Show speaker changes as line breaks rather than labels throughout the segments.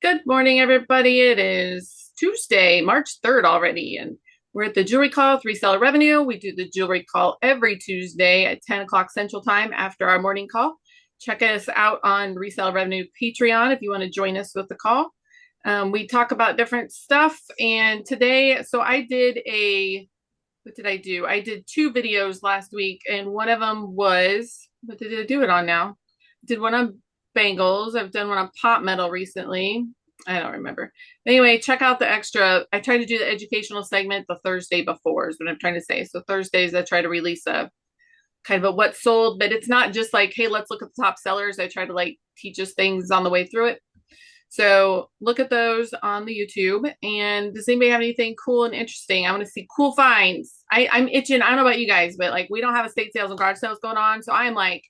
Good morning, everybody. It is Tuesday, March 3rd already, and we're at the Jewelry Call with Reseller Revenue. We do the Jewelry Call every Tuesday at 10 o'clock Central Time after our morning call. Check us out on Reseller Revenue Patreon if you want to join us with the call. We talk about different stuff, and today, what did I do? I did two videos last week, and one of them was, what did I do it on now? Did one on bangles. I've done one on pot metal recently. I don't remember. Anyway, check out the extra. I try to do the educational segment the Thursday before, is what I'm trying to say. So Thursdays, I try to release a kind of a what sold, but it's not just like, hey, let's look at the top sellers. I try to like teach us things on the way through it. So look at those on the YouTube. And does anybody have anything cool and interesting? I want to see cool finds. I'm itching. I don't know about you guys, but like we don't have estate sales and garage sales going on. So I'm like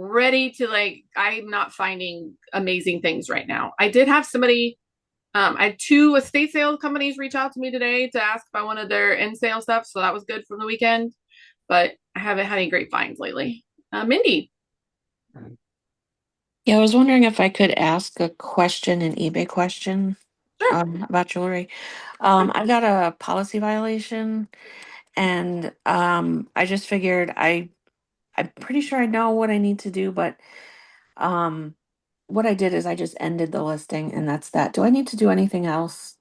ready to I'm not finding amazing things right now. I did have somebody, I had two estate sales companies reach out to me today to ask if I wanted their end sale stuff. So that was good from the weekend, but I haven't had any great finds lately. Mindy.
Yeah, I was wondering if I could ask a question, an eBay question,
Sure.
about jewelry. I got a policy violation, and I just figured I'm pretty sure I know what I need to do, but um, what I did is I just ended the listing, and that's that. Do I need to do anything else?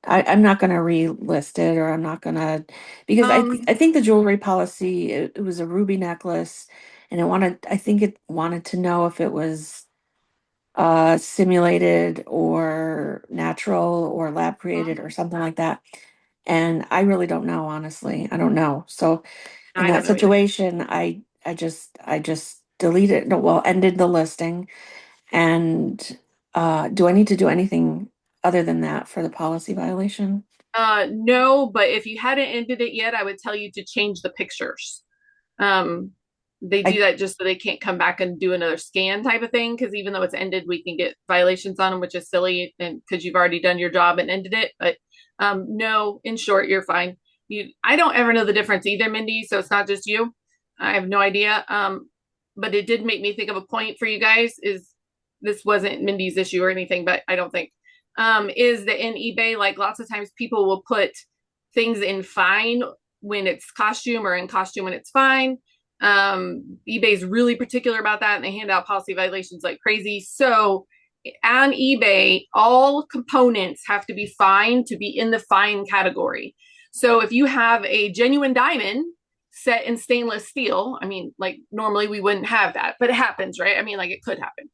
I'm not going to relist it, or I'm not going to, because
Um,
I think the jewelry policy, it was a ruby necklace, and I think it wanted to know if it was simulated or natural or lab created or something like that. And I really don't know, honestly. I don't know. So in
I
that
don't know either.
situation, I just deleted, no, well, ended the listing. And do I need to do anything other than that for the policy violation?
No, but if you hadn't ended it yet, I would tell you to change the pictures. Um, they do
I
that just so they can't come back and do another scan type of thing. Because even though it's ended, we can get violations on them, which is silly, and because you've already done your job and ended it. But no, in short, you're fine. I don't ever know the difference either, Mindy. So it's not just you. I have no idea. But it did make me think of a point for you guys. Is this wasn't Mindy's issue or anything, but I don't think is that in eBay, like lots of times people will put things in fine when it's costume or in costume when it's fine. eBay's really particular about that and they hand out policy violations like crazy. So on eBay, all components have to be fine to be in the fine category. So if you have a genuine diamond set in stainless steel, I mean, like normally we wouldn't have that, but it happens, right? I mean, like it could happen.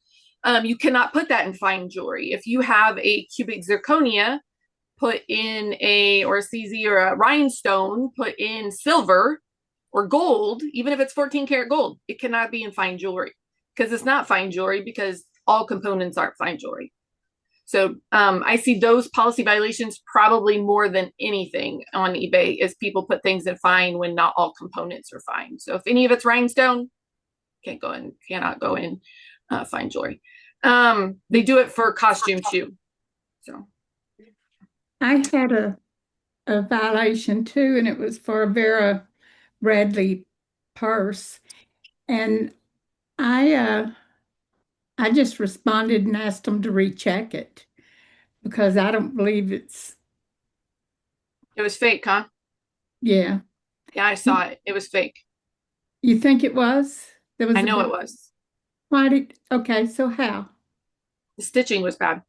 You cannot put that in fine jewelry. If you have a cubic zirconia put in or a CZ or a rhinestone put in silver or gold, even if it's 14 karat gold, it cannot be in fine jewelry because it's not fine jewelry because all components aren't fine jewelry. So I see those policy violations probably more than anything on eBay is people put things in fine when not all components are fine. So if any of it's rhinestone, cannot go in fine jewelry. They do it for costume too. So
I had a violation too, and it was for a Vera Bradley purse. And I uh I just responded and asked them to recheck it because I don't believe it's,
it was fake, huh?
yeah.
Yeah, I saw it. It was fake.
You think it was? There
I
was a
know
bit.
it was.
Okay, so how?
The stitching was bad.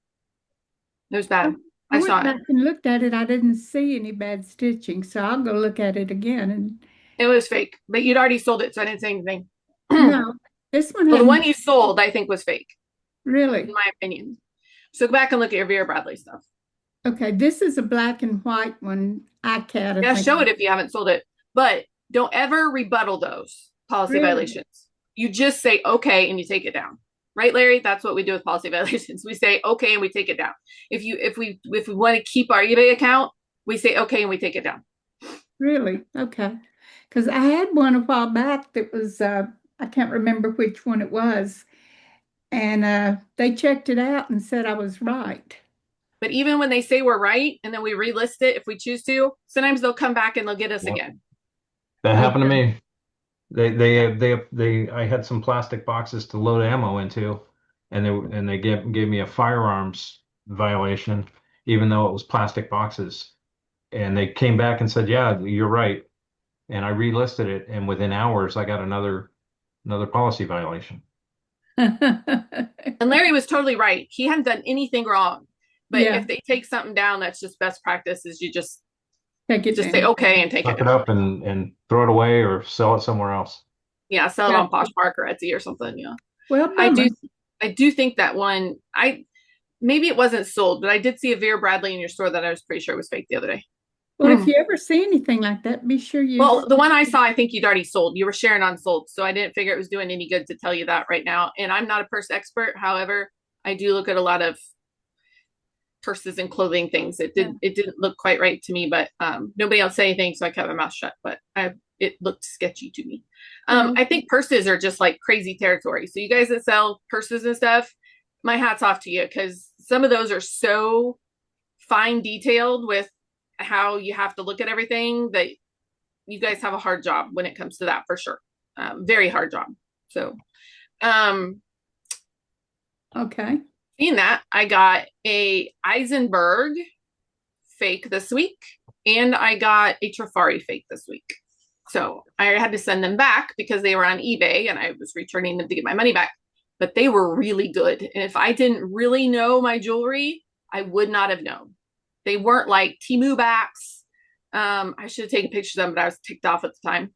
It was
I,
bad.
I
I
went
saw it.
back and looked at it. I didn't see any bad stitching, so I'll go look at it again. And
It was fake, but you'd already sold it, so I didn't say anything. Well,
no, this one
the
hadn't
one you sold, I think, was fake, in
really.
my opinion. So go back and look at your Vera Bradley stuff.
Okay, this is a black and white one. iCat, I
Yeah,
think.
show it if you haven't sold it, but don't ever rebuttal those policy
Really?
violations. You just say okay and you take it down. Right, Larry? That's what we do with policy violations. We say okay and we take it down. If we want to keep our eBay account, we say okay and we take it down.
Really? Okay. Because I had one a while back that was, I can't remember which one it was. And they checked it out and said I was right.
But even when they say we're right and then we relist it if we choose to, sometimes they'll come back and they'll get us
Yep.
again.
That happened to
Okay.
me.
Yeah.
I had some plastic boxes to load ammo into, and they gave me a firearms violation, even though it was plastic boxes. And they came back and said, yeah, you're right. And I relisted it, and within hours, I got another policy violation.
And Larry was totally right. He hadn't done anything wrong. But
Yeah,
if they take something down, that's just best practice is you
take it
just say
down.
okay and take it
Suck it
down.
up and throw it away or sell it somewhere else.
Yeah, sell it
Yeah.
on Poshmark or Etsy or something. Yeah.
Well,
I
bummer.
do I do think that one I maybe it wasn't sold, but I did see a Vera Bradley in your store that I was pretty sure was fake the other day.
Well, if you ever see anything like that, be sure you.
Well, the one I saw, I think you'd already sold. You were sharing on sold, so I didn't figure it was doing any good to tell you that right now. And I'm not a purse expert. However, I do look at a lot of purses and clothing things. It didn't look quite right to me, but nobody else said anything, so I kept my mouth shut. But it looked sketchy to me. I think purses are just like crazy territory. So you guys that sell purses and stuff, my hat's off to you because some of those are so fine detailed with how you have to look at everything that you guys have a hard job when it comes to that for sure. Very hard job. So,
Okay.
seeing that, I got a Eisenberg fake this week, and I got a Trifari fake this week. So I had to send them back because they were on eBay, and I was returning them to get my money back. But they were really good, and if I didn't really know my jewelry, I would not have known. They weren't like Temu backs. I should have taken pictures of them, but I was ticked off at the time.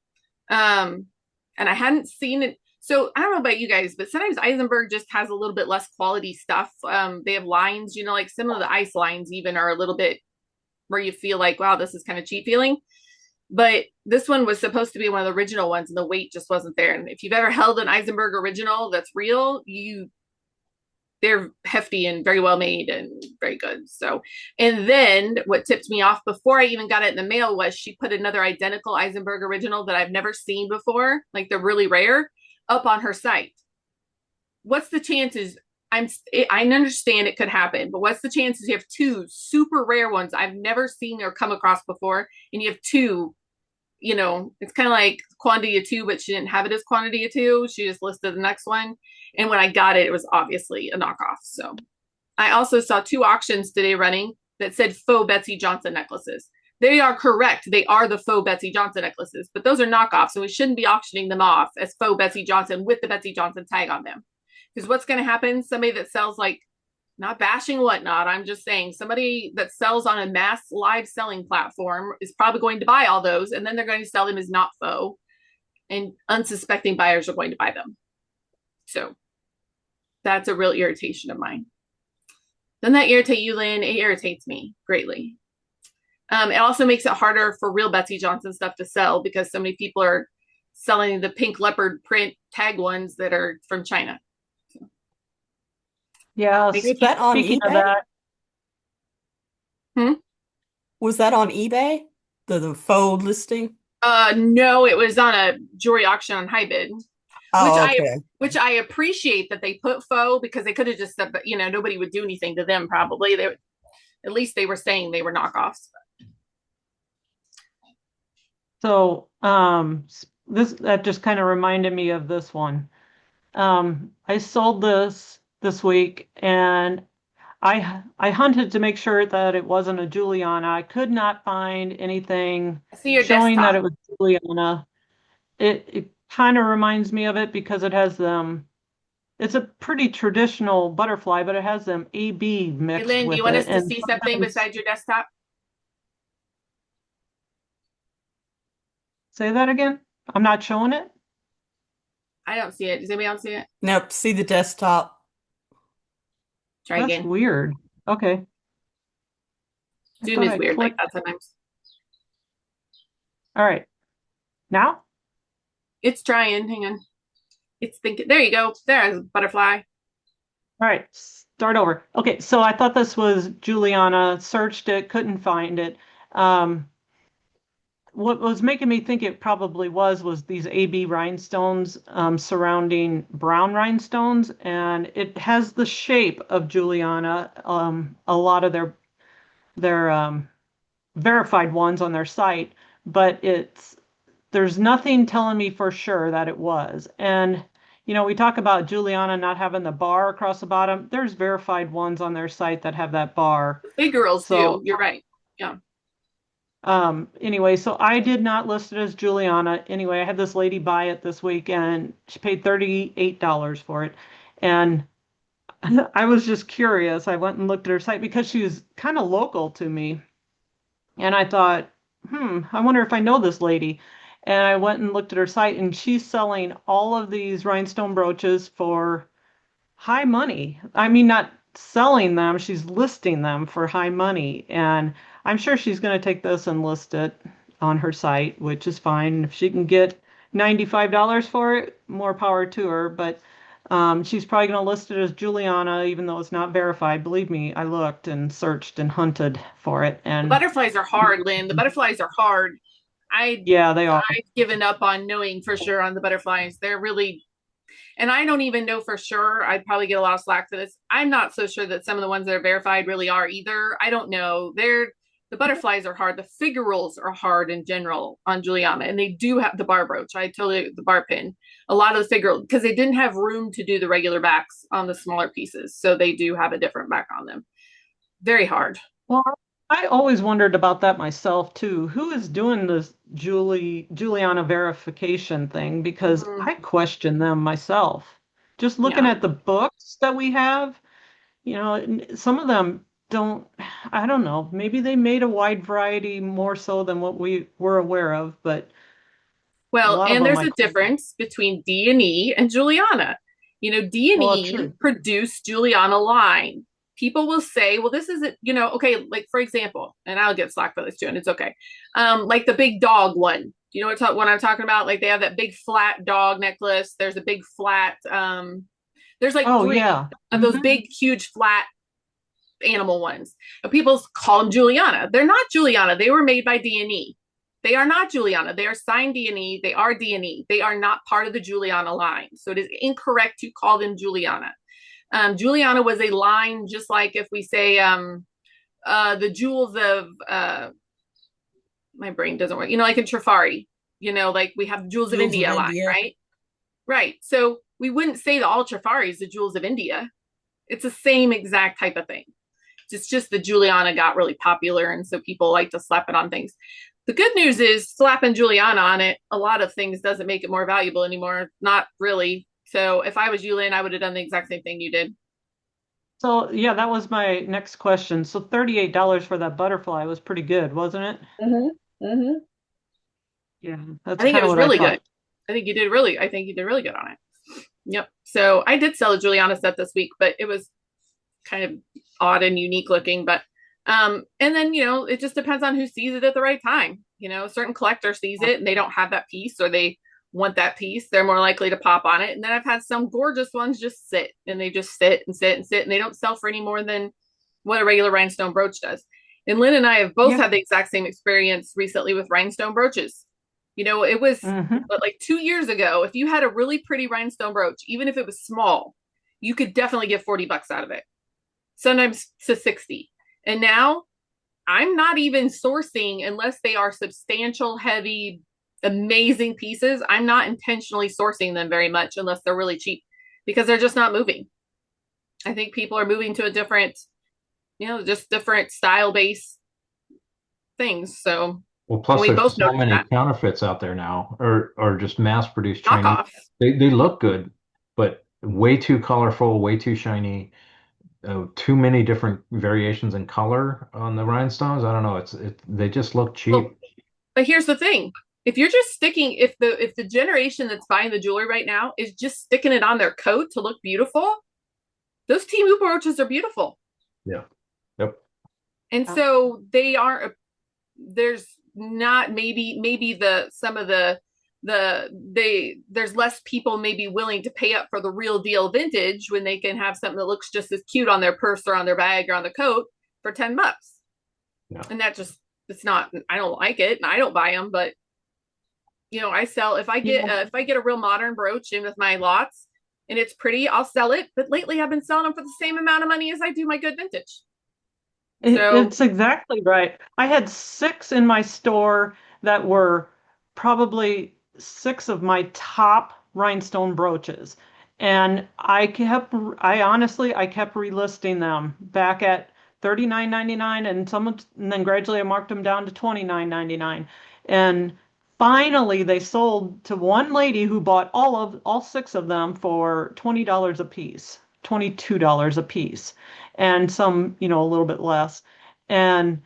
And I hadn't seen it. So I don't know about you guys, but sometimes Eisenberg just has a little bit less quality stuff. They have lines, like some of the ice lines even are a little bit where you feel like, wow, this is kind of cheap feeling. But this one was supposed to be one of the original ones, and the weight just wasn't there. And if you've ever held an Eisenberg original that's real, they're hefty and very well made and very good. So, and then what tipped me off before I even got it in the mail was she put another identical Eisenberg original that I've never seen before, like they're really rare, up on her site. What's the chances? I understand it could happen, but what's the chances you have two super rare ones I've never seen or come across before, and you have two, it's kind of like quantity of two, but she didn't have it as quantity of two. She just listed the next one. And when I got it, it was obviously a knockoff. So I also saw two auctions today running that said faux Betsy Johnson necklaces. They are correct. They are the faux Betsy Johnson necklaces, but those are knockoffs. So we shouldn't be auctioning them off as faux Betsy Johnson with the Betsy Johnson tag on them. Because what's going to happen? Somebody that sells like, not bashing whatnot, I'm just saying somebody that sells on a mass live selling platform is probably going to buy all those, and then they're going to sell them as not faux, and unsuspecting buyers are going to buy them. So that's a real irritation of mine. Doesn't that irritate you, Lynn? It irritates me greatly. It also makes it harder for real Betsy Johnson stuff to sell because so many people are selling the pink leopard print tag ones that are from China.
Yeah,
Was that on
speaking of
eBay?
that,
Was that on eBay? The faux listing?
No, it was on a jewelry auction on Hybid,
Oh, okay.
which I appreciate that they put faux because they could have just said, but nobody would do anything to them probably. At least they were saying they were knockoffs.
so that just kind of reminded me of this one. I sold this week, and I hunted to make sure that it wasn't a Juliana. I could not find anything
I see your
showing that
desktop.
it was Juliana. It kind of reminds me of it because it has it's a pretty traditional butterfly, but it has them AB
Hey,
mixed
Lynn, do
with
you want us
it.
to
And
see something
sometimes,
besides your desktop?
say that again? I'm not showing it?
I don't see it. Does anybody else see it?
Nope, see the desktop.
Try
That's
again.
weird. Okay. I
Zoom
thought
is
I
weird like
clicked.
that sometimes.
All right. Now?
It's trying. Hang on. It's thinking. There you go. There's a butterfly.
All right, start over. Okay, so I thought this was Juliana, searched it, couldn't find it. What was making me think it probably was these AB rhinestones surrounding brown rhinestones, and it has the shape of Juliana. A lot of their verified ones on their site, but there's nothing telling me for sure that it was. And we talk about Juliana not having the bar across the bottom. There's verified ones on their site that have that bar.
Big girls do.
So,
You're right. Yeah.
anyway, so I did not list it as Juliana. Anyway, I had this lady buy it this week and she paid $38 for it. And I was just curious. I went and looked at her site because she was kind of local to me. And I thought, I wonder if I know this lady. And I went and looked at her site, and she's selling all of these rhinestone brooches for high money. I mean, not selling them, she's listing them for high money. And I'm sure she's going to take this and list it on her site, which is fine. If she can get $95 for it, more power to her. But she's probably going to list it as Juliana, even though it's not verified. Believe me, I looked and searched and hunted for it.
The
And
butterflies are hard, Lynn. The butterflies are hard.
yeah, they are.
I've given up on knowing for sure on the butterflies. They're really, and I don't even know for sure. I'd probably get a lot of slack for this. I'm not so sure that some of the ones that are verified really are either. I don't know. The butterflies are hard. The figurals are hard in general on Juliana, and they do have the bar brooch. I told you the bar pin. A lot of the figural because they didn't have room to do the regular backs on the smaller pieces, so they do have a different back on them. Very hard.
Well, I always wondered about that myself too. Who is doing this Juliana verification thing? Because I question them myself. Just looking
Yeah.
at the books that we have, some of them don't, I don't know, maybe they made a wide variety more so than what we were aware of, but a
Well,
lot of
and
them
there's
I
a
question.
difference between D&E and Juliana.
Well,
D&E
true.
produced Juliana line. People will say, well, this isn't, okay, like for example, and I'll get slack for this too, and it's okay. Like the big dog one. Do you know what I'm talking about? Like they have that big flat dog necklace. There's a big flat, there's like
Oh,
three
yeah.
of those big, huge, flat animal ones. And people call them Juliana. They're not Juliana. They were made by D&E. They are not Juliana. They are signed D&E. They are D&E. They are not part of the Juliana line. So it is incorrect to call them Juliana. Juliana was a line, just like if we say the jewels of my brain doesn't work. Like in Trifari, like we have Jewels of
Jewels of
India line,
India.
right? Right. So we wouldn't say the all Trifari is the Jewels of India. It's the same exact type of thing. It's just the Juliana got really popular, and so people like to slap it on things. The good news is slapping Juliana on it, a lot of things doesn't make it more valuable anymore. Not really. So if I was you, Lynn, I would have done the exact same thing you did.
So, yeah, that was my next question. So $38 for that butterfly was pretty good, wasn't it?
Mm-hmm. Mm-hmm.
Yeah,
I
that's
think it
kind of
was
what I
really
thought.
good. I think you did really good on it. Yep. So I did sell a Juliana set this week, but it was kind of odd and unique looking. But and then it just depends on who sees it at the right time. A certain collector sees it and they don't have that piece or they want that piece, they're more likely to pop on it. And then I've had some gorgeous ones just sit and they just sit and sit and sit and they don't sell for any more than what a regular rhinestone brooch does. And Lynn and I have both
Yeah.
had the exact same experience recently with rhinestone brooches. It was
Mhm.
but like 2 years ago, if you had a really pretty rhinestone brooch, even if it was small, you could definitely get $40 out of it. Sometimes to 60. And now I'm not even sourcing unless they are substantial, heavy, amazing pieces. I'm not intentionally sourcing them very much unless they're really cheap because they're just not moving. I think people are moving to a different, just different style based things. So
Well, plus
we
there's
both
so
noticed
many
that.
counterfeits out there now, or just mass-produced Chinese.
Knockoffs.
They look good, but way too colorful, way too shiny, too many different variations in color on the rhinestones. I don't know. They just look
Well,
cheap.
but here's the thing. If you're just sticking, if the generation that's buying the jewelry right now is just sticking it on their coat to look beautiful, those Temu brooches are beautiful.
Yeah. Yep.
And so they aren't, there's not maybe there's less people maybe willing to pay up for the real deal vintage when they can have something that looks just as cute on their purse or on their bag or on the coat for $10.
Yeah.
And that just, it's not, I don't like it and I don't buy them, but I sell, if I get a real modern brooch in with my lots and it's pretty, I'll sell it. But lately I've been selling them for the same amount of money as I do my good vintage. So
It's exactly right. I had 6 in my store that were probably 6 of my top rhinestone brooches. And I honestly, I kept relisting them back at $39.99, and then gradually I marked them down to $29.99. And finally they sold to one lady who bought all six of them for $20 a piece, $22 a piece, and some, a little bit less. And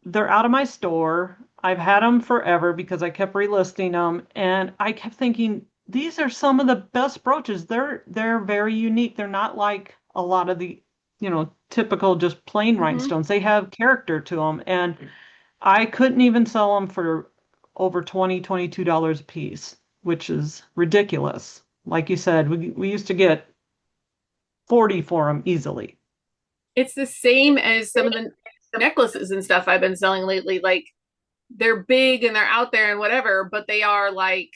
they're out of my store. I've had them forever because I kept relisting them, and I kept thinking these are some of the best brooches. They're very unique. They're not like a lot of the, typical just plain
Mm-hmm.
rhinestones. They have character to them, and I couldn't even sell them for over $22 a piece, which is ridiculous. Like you said, we used to get 40 for them easily.
It's the same as some of the necklaces and stuff I've been selling lately. Like they're big and they're out there and whatever, but they are like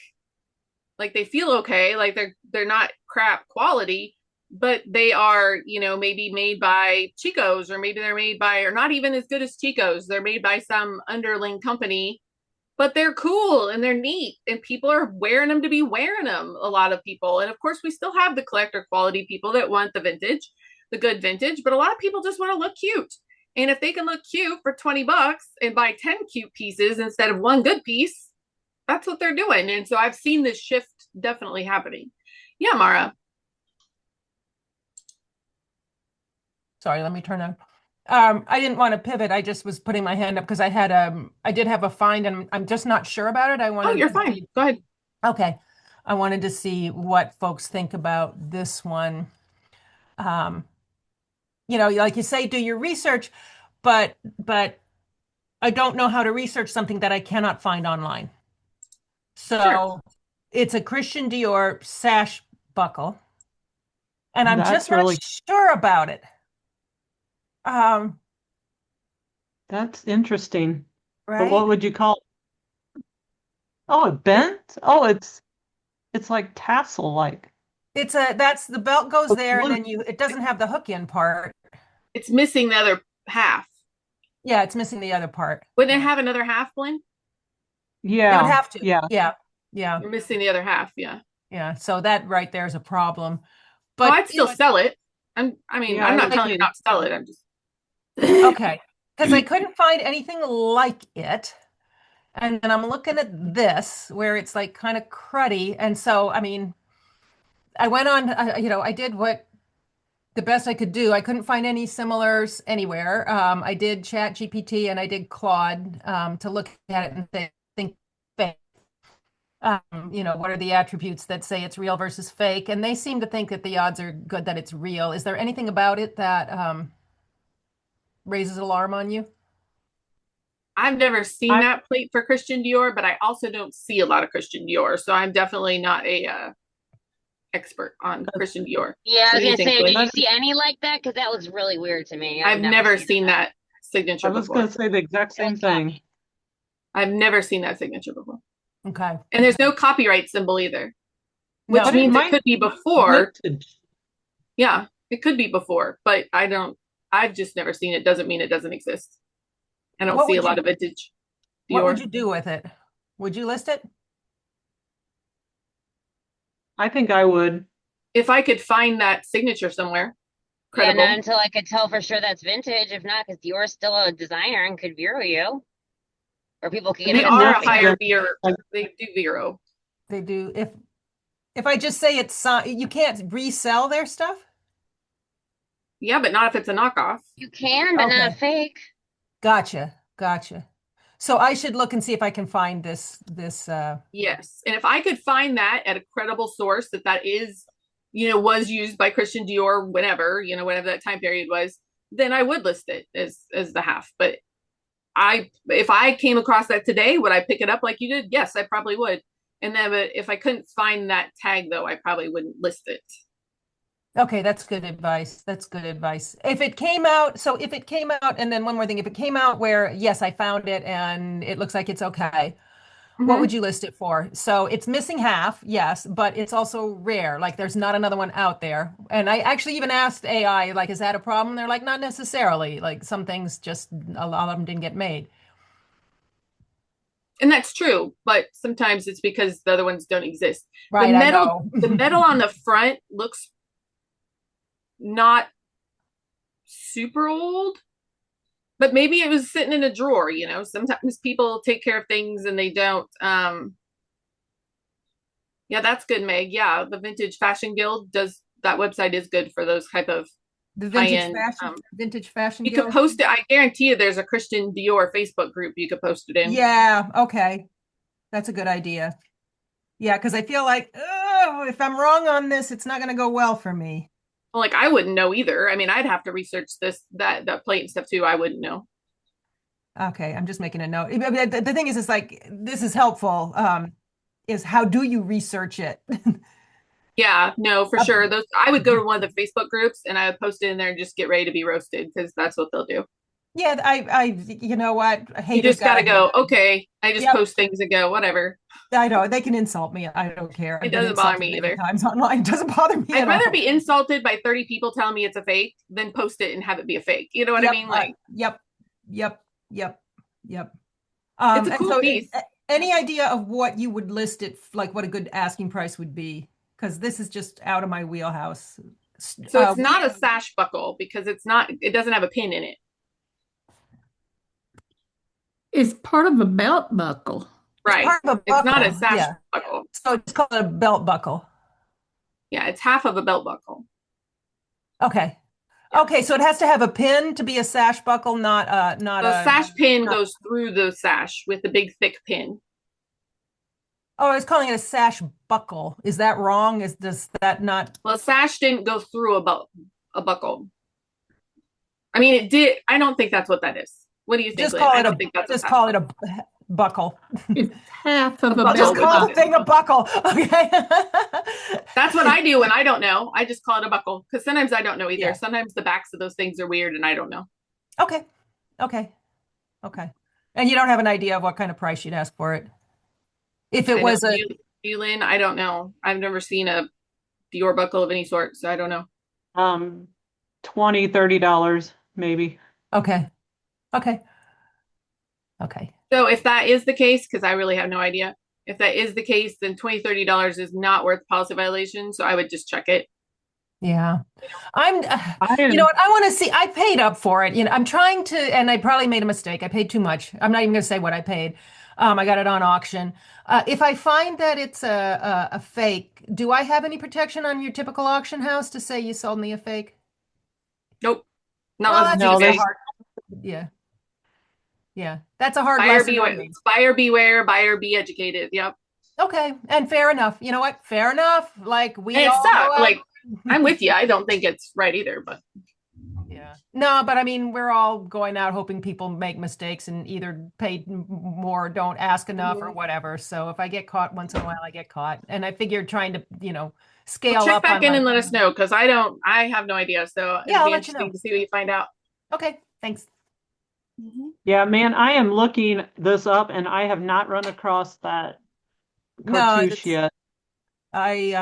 they feel okay, like they're not crap quality, but they are, maybe made by Chico's, or maybe they're made by, or not even as good as Chico's. They're made by some underling company, but they're cool and they're neat and people are wearing them to be wearing them, a lot of people. And of course, we still have the collector quality people that want the vintage, the good vintage, but a lot of people just want to look cute. And if they can look cute for $20 and buy 10 cute pieces instead of one good piece, that's what they're doing. And so I've seen this shift definitely happening. Yeah, Mara.
Sorry, let me turn on. I didn't want to pivot. I just was putting my hand up because I did have a find and I'm just not sure about it. I
Oh,
wanted
you're
to
fine.
see.
Go ahead.
Okay. I wanted to see what folks think about this one. Um, like you say, do your research, but I don't know how to research something that I cannot find online.
Sure.
So it's a Christian Dior sash buckle, and I'm just
That's
not
really
sure about it. Um,
That's interesting. But
right?
what would you call it? Oh, it bent? Oh, it's like tassel like.
That's the belt goes
Oh, it's
there, and
loose.
then it doesn't have the hook in part.
It's missing the other half.
Yeah, it's missing the other part.
Wouldn't it
Yeah.
have another half, Blaine?
It would
Yeah,
have to.
yeah.
Yeah. Yeah.
You're missing the other half. Yeah.
Yeah. So that right there is a problem.
Oh,
But
I'd still sell it.
Yeah,
I'm
I
not
would
telling you
too.
not to sell it. I'm just
okay. Because I couldn't find anything like it. And then I'm looking at this where it's like kind of cruddy. And so, I mean, I went on, I did what the best I could do. I couldn't find any similars anywhere. I did Chat GPT and I did Claude to look at it and think fake. What are the attributes that say it's real versus fake? And they seem to think that the odds are good that it's real. Is there anything about it that raises alarm on you?
I've never seen
I
that plate for Christian Dior, but I also don't see a lot of Christian Dior, so I'm definitely not a expert on Christian Dior.
Yeah, I
What
was
do you
gonna
think,
say, did
Blaine?
you see any like that? Because that was really weird to me. I've
I've
never
never
seen
seen
that.
that
I
signature
was gonna
before.
say the exact
It was
same thing.
poppy.
I've never seen that signature before.
Okay.
And there's no copyright symbol either, which
No.
But it
means it
might
could be
be
before.
vintage.
Yeah, it could be before, but I've just never seen it. Doesn't mean it doesn't exist. I don't
What
see a
would
lot
you
of vintage
what would
Dior.
you do with it? Would you list it?
I think I would.
If I could find that signature somewhere
Yeah, not
credible.
until I could tell for sure that's vintage. If not, because Dior's still a designer and could bureau you, or people could
And
get
they
it as
are a
copy.
higher
Then
beer.
like,
They do Vero.
They do. If I just say it's you can't resell their stuff?
Yeah, but not if it's a knockoff.
You can, but not a
Okay.
fake.
Gotcha. Gotcha. So I should look and see if I can find this.
Yes. And if I could find that at a credible source that is, was used by Christian Dior whenever, whatever that time period was, then I would list it as the half. But if I came across that today, would I pick it up like you did? Yes, I probably would. And then but if I couldn't find that tag though, I probably wouldn't list it.
Okay, that's good advice. That's good advice. If it came out, and then one more thing, if it came out where, yes, I found it and it looks like it's okay, what
Mm-hmm.
would you list it for? So it's missing half, yes, but it's also rare. Like there's not another one out there. And I actually even asked AI, like, is that a problem? They're like, not necessarily. Like some things just, a lot of them didn't get made.
And that's true, but sometimes it's because the other ones don't exist.
Right, I know.
The metal on the front looks not super old, but maybe it was sitting in a drawer, you know. Sometimes people take care of things and they don't. Yeah, that's good, Meg. Yeah, the Vintage Fashion Guild does that website is good for those type of
The
high-end.
vintage fashion
You could
guild.
post it. I guarantee you there's a Christian Dior Facebook group you could post it in.
Yeah, okay. That's a good idea. Yeah, because I feel like, oh, if I'm wrong on this, it's not going to go well for me.
Well, like I wouldn't know either. I mean, I'd have to research that plate and stuff too. I wouldn't know.
Okay, I'm just making a note. The thing is, it's like this is helpful. Is how do you research it?
Yeah, no, for
Uh,
sure. Those I would go to one of the Facebook groups and I would post it in there and just get ready to be roasted because that's what they'll do.
Yeah, you know what?
You
Haters
just gotta
gotta
go,
hate.
okay. I just
Yep,
post things and go, whatever.
I know. They can insult me. I don't care.
It
I've been
doesn't bother
insulted
me
many
either.
times online. It doesn't bother me
I'd
at
rather
all.
be insulted by 30 people telling me it's a fake than post it and have it be a fake. You know what I
Yep,
mean? Like,
yep, yep, yep, yep.
it's a
And
cool
so
piece.
any idea of what you would list it, like what a good asking price would be? Because this is just out of my wheelhouse.
So it's not a sash buckle because it doesn't have a pin in it.
It's part of a belt buckle.
It's
Right.
part of a
It's not a
buckle.
sash
Yeah.
buckle.
So it's called a belt buckle.
Yeah, it's half of a belt buckle.
Okay. Okay, so it has to have a pin to be a sash buckle, not
The
a
sash pin
not,
goes through the sash with the big thick pin.
oh, I was calling it a sash buckle. Is that wrong? Does that not?
Well, sash didn't go through a buckle. I mean, it did. I don't think that's what that is. What do you think,
Just
Lynn?
call
I
it
don't
a
think that's
just call it a buckle.
It's half
a
of a
buckle
Just
belt
with
call
a.
the
buckle.
thing a buckle. Okay.
That's what I do when I don't know. I just call it a buckle because sometimes I don't know either.
Yeah.
Sometimes the backs of those things are weird and I don't know.
Okay. Okay. Okay. And you don't have an idea of what kind of price you'd ask for it? If it
I don't.
was a
Lynn? I don't know. I've never seen a Dior buckle of any sort, so I don't know.
Um, $20, $30 maybe.
okay. Okay. Okay.
So if that is the case, because I really have no idea, if that is the case, then $20, $30 is not worth policy violation. So I would just check it.
Yeah.
I
You know
am
what? I want to see. I paid up for it. You know, I'm trying to, and I probably made a mistake. I paid too much. I'm not even going to say what I paid. I got it on auction. If I find that it's a fake, do I have any protection on your typical auction house to say you sold me a fake?
Nope. Not
Well,
unless
that's
it's
no,
just a
eBay.
there's
hard. Yeah. Yeah. That's a hard
Buyer
lesson
beware.
on me.
Buyer beware. Buyer be educated. Yep.
Okay. And fair enough. You know what? Fair enough. Like we
And it
all go
sucks.
out.
Like I'm with you. I don't think it's right either, but
Yeah. No, but I mean, we're all going out hoping people make mistakes and either pay more, don't ask enough, or whatever. So if I get caught once in a while, I get caught. And I figured trying to,
well,
scale
check
up
back
on
in
my.
and let us know because I have no idea. So
Yeah,
it'd
I'll
be
let you know.
interesting to see what you find out.
Okay, thanks.
yeah, man, I am looking this up and I have not run across that
No,
cartouche yet.
I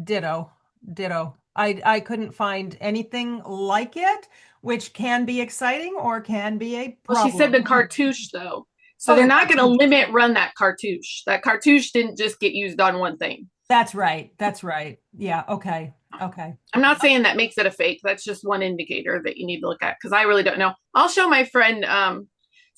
ditto, ditto. I couldn't find anything like it, which can be exciting or can be a
Well, she said the
problem.
cartouche though. So
Oh,
they're
the
not going to
cartouche.
limit run that cartouche. That cartouche didn't just get used on one thing.
That's right. That's right. Yeah. Okay. Okay.
I'm not saying that makes it a fake. That's just one indicator that you need to look at because I really don't know. I'll show my friend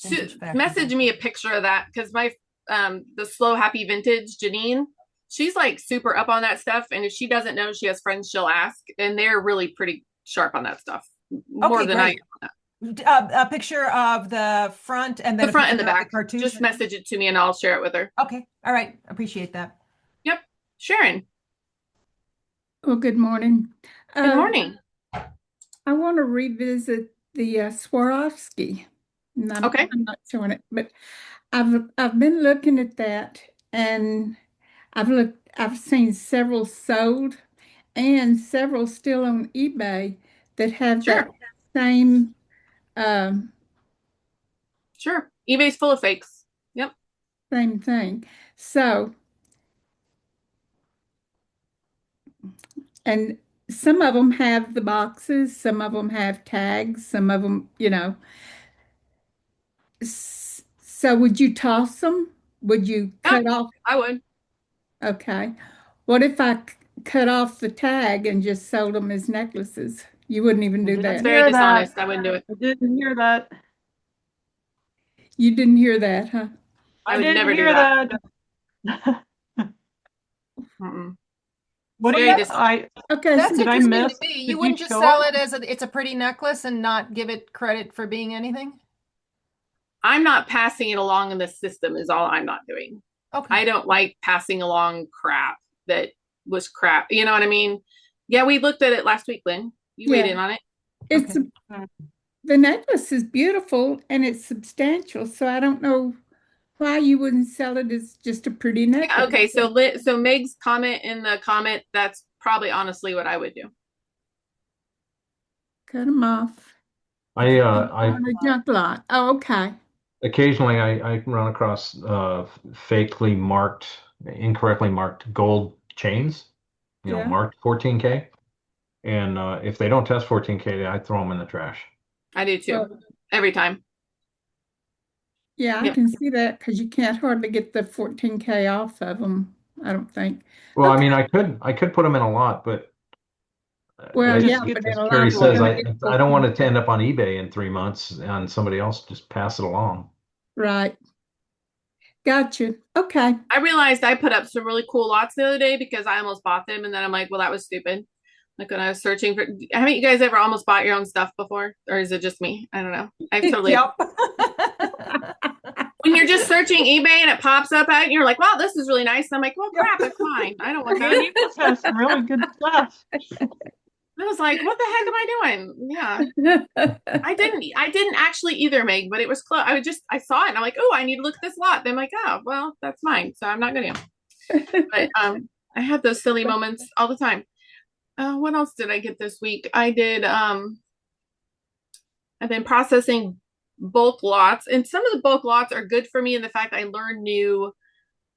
Vintage fashion.
message me a picture of that because my the slow happy vintage Janine, she's like super up on that stuff, and if she doesn't know she has friends, she'll ask, and they're really pretty sharp on that stuff, more
Okay,
than
great.
I am.
A picture of the front and then
The
a
front and the
picture of
back.
cartouche.
Just message it to me and I'll share it with her.
Okay. All right. Appreciate that.
Yep. Sharon.
Well, good morning.
Good morning.
I want to revisit the Swarovski.
Okay.
I'm not showing it, but I've been looking at that, and I've seen several sold and several still on eBay that have
Sure.
that same um,
Sure. eBay's full of fakes. Yep.
same thing. So, and some of them have the boxes, some of them have tags, some of them, So would you toss them? Would you
Yeah,
cut off?
I would.
Okay. What if I cut off the tag and just sold them as necklaces? You wouldn't even
I
do
That's
didn't
that.
very
hear that.
dishonest. I wouldn't do it.
I didn't hear that.
You didn't hear that, huh?
I
I
would
didn't
never do
hear
that.
that.
Mm-mm.
What do
Very
you,
dishonest.
Okay,
That's
so
did I
interesting
miss?
to me. You
Did you
wouldn't just
show
sell
it?
it as it's a pretty necklace and not give it credit for being anything?
I'm not passing it along in the system is all I'm not doing.
Okay.
I don't like passing along crap that was crap. You know what I mean? Yeah, we looked at it last week, Lynn. You weighed in
yeah,
on it.
it's
Okay.
the necklace is beautiful and it's substantial, so I don't know why you wouldn't sell it as just a pretty
Yeah,
necklace.
okay, so Meg's comment in the comment, that's probably honestly what I would do.
Cut them off
I
on a junk lot. Oh, okay.
occasionally I run across incorrectly marked gold chains,
Yeah.
marked 14K. And if they don't test 14K, I throw them in the trash.
I do too.
Well,
Every time.
yeah, I
Yep.
can see that because you can't hardly get the 14K off of them, I don't think.
Well, I
Okay.
mean, I could put them in a lot, but
Well,
Just
yeah,
get
but in
as
a
Carrie
lot you're
says,
gonna
I
get
I don't want it to
14K.
end up on eBay in 3 months and somebody else just pass it along.
Right. Gotcha. Okay.
I realized I put up some really cool lots the other day because I almost bought them, and then I'm like, well, that was stupid. Like when I was searching for, haven't you guys ever almost bought your own stuff before? Or is it just me? I don't know. I've totally,
Yep.
when you're just searching eBay and it pops up at you, you're like, wow, this is really nice. And I'm like, well, crap, it's mine. I don't want
Man,
that.
you must have some really good stuff.
I was like, what the heck am I doing? Yeah. I didn't actually either, Meg, but it was close. I saw it and I'm like, oh, I need to look at this lot. Then I'm like, oh, well, that's mine. So I'm not gonna. But I have those silly moments all the time. What else did I get this week? I've been processing bulk lots, and some of the bulk lots are good for me in the fact I learn new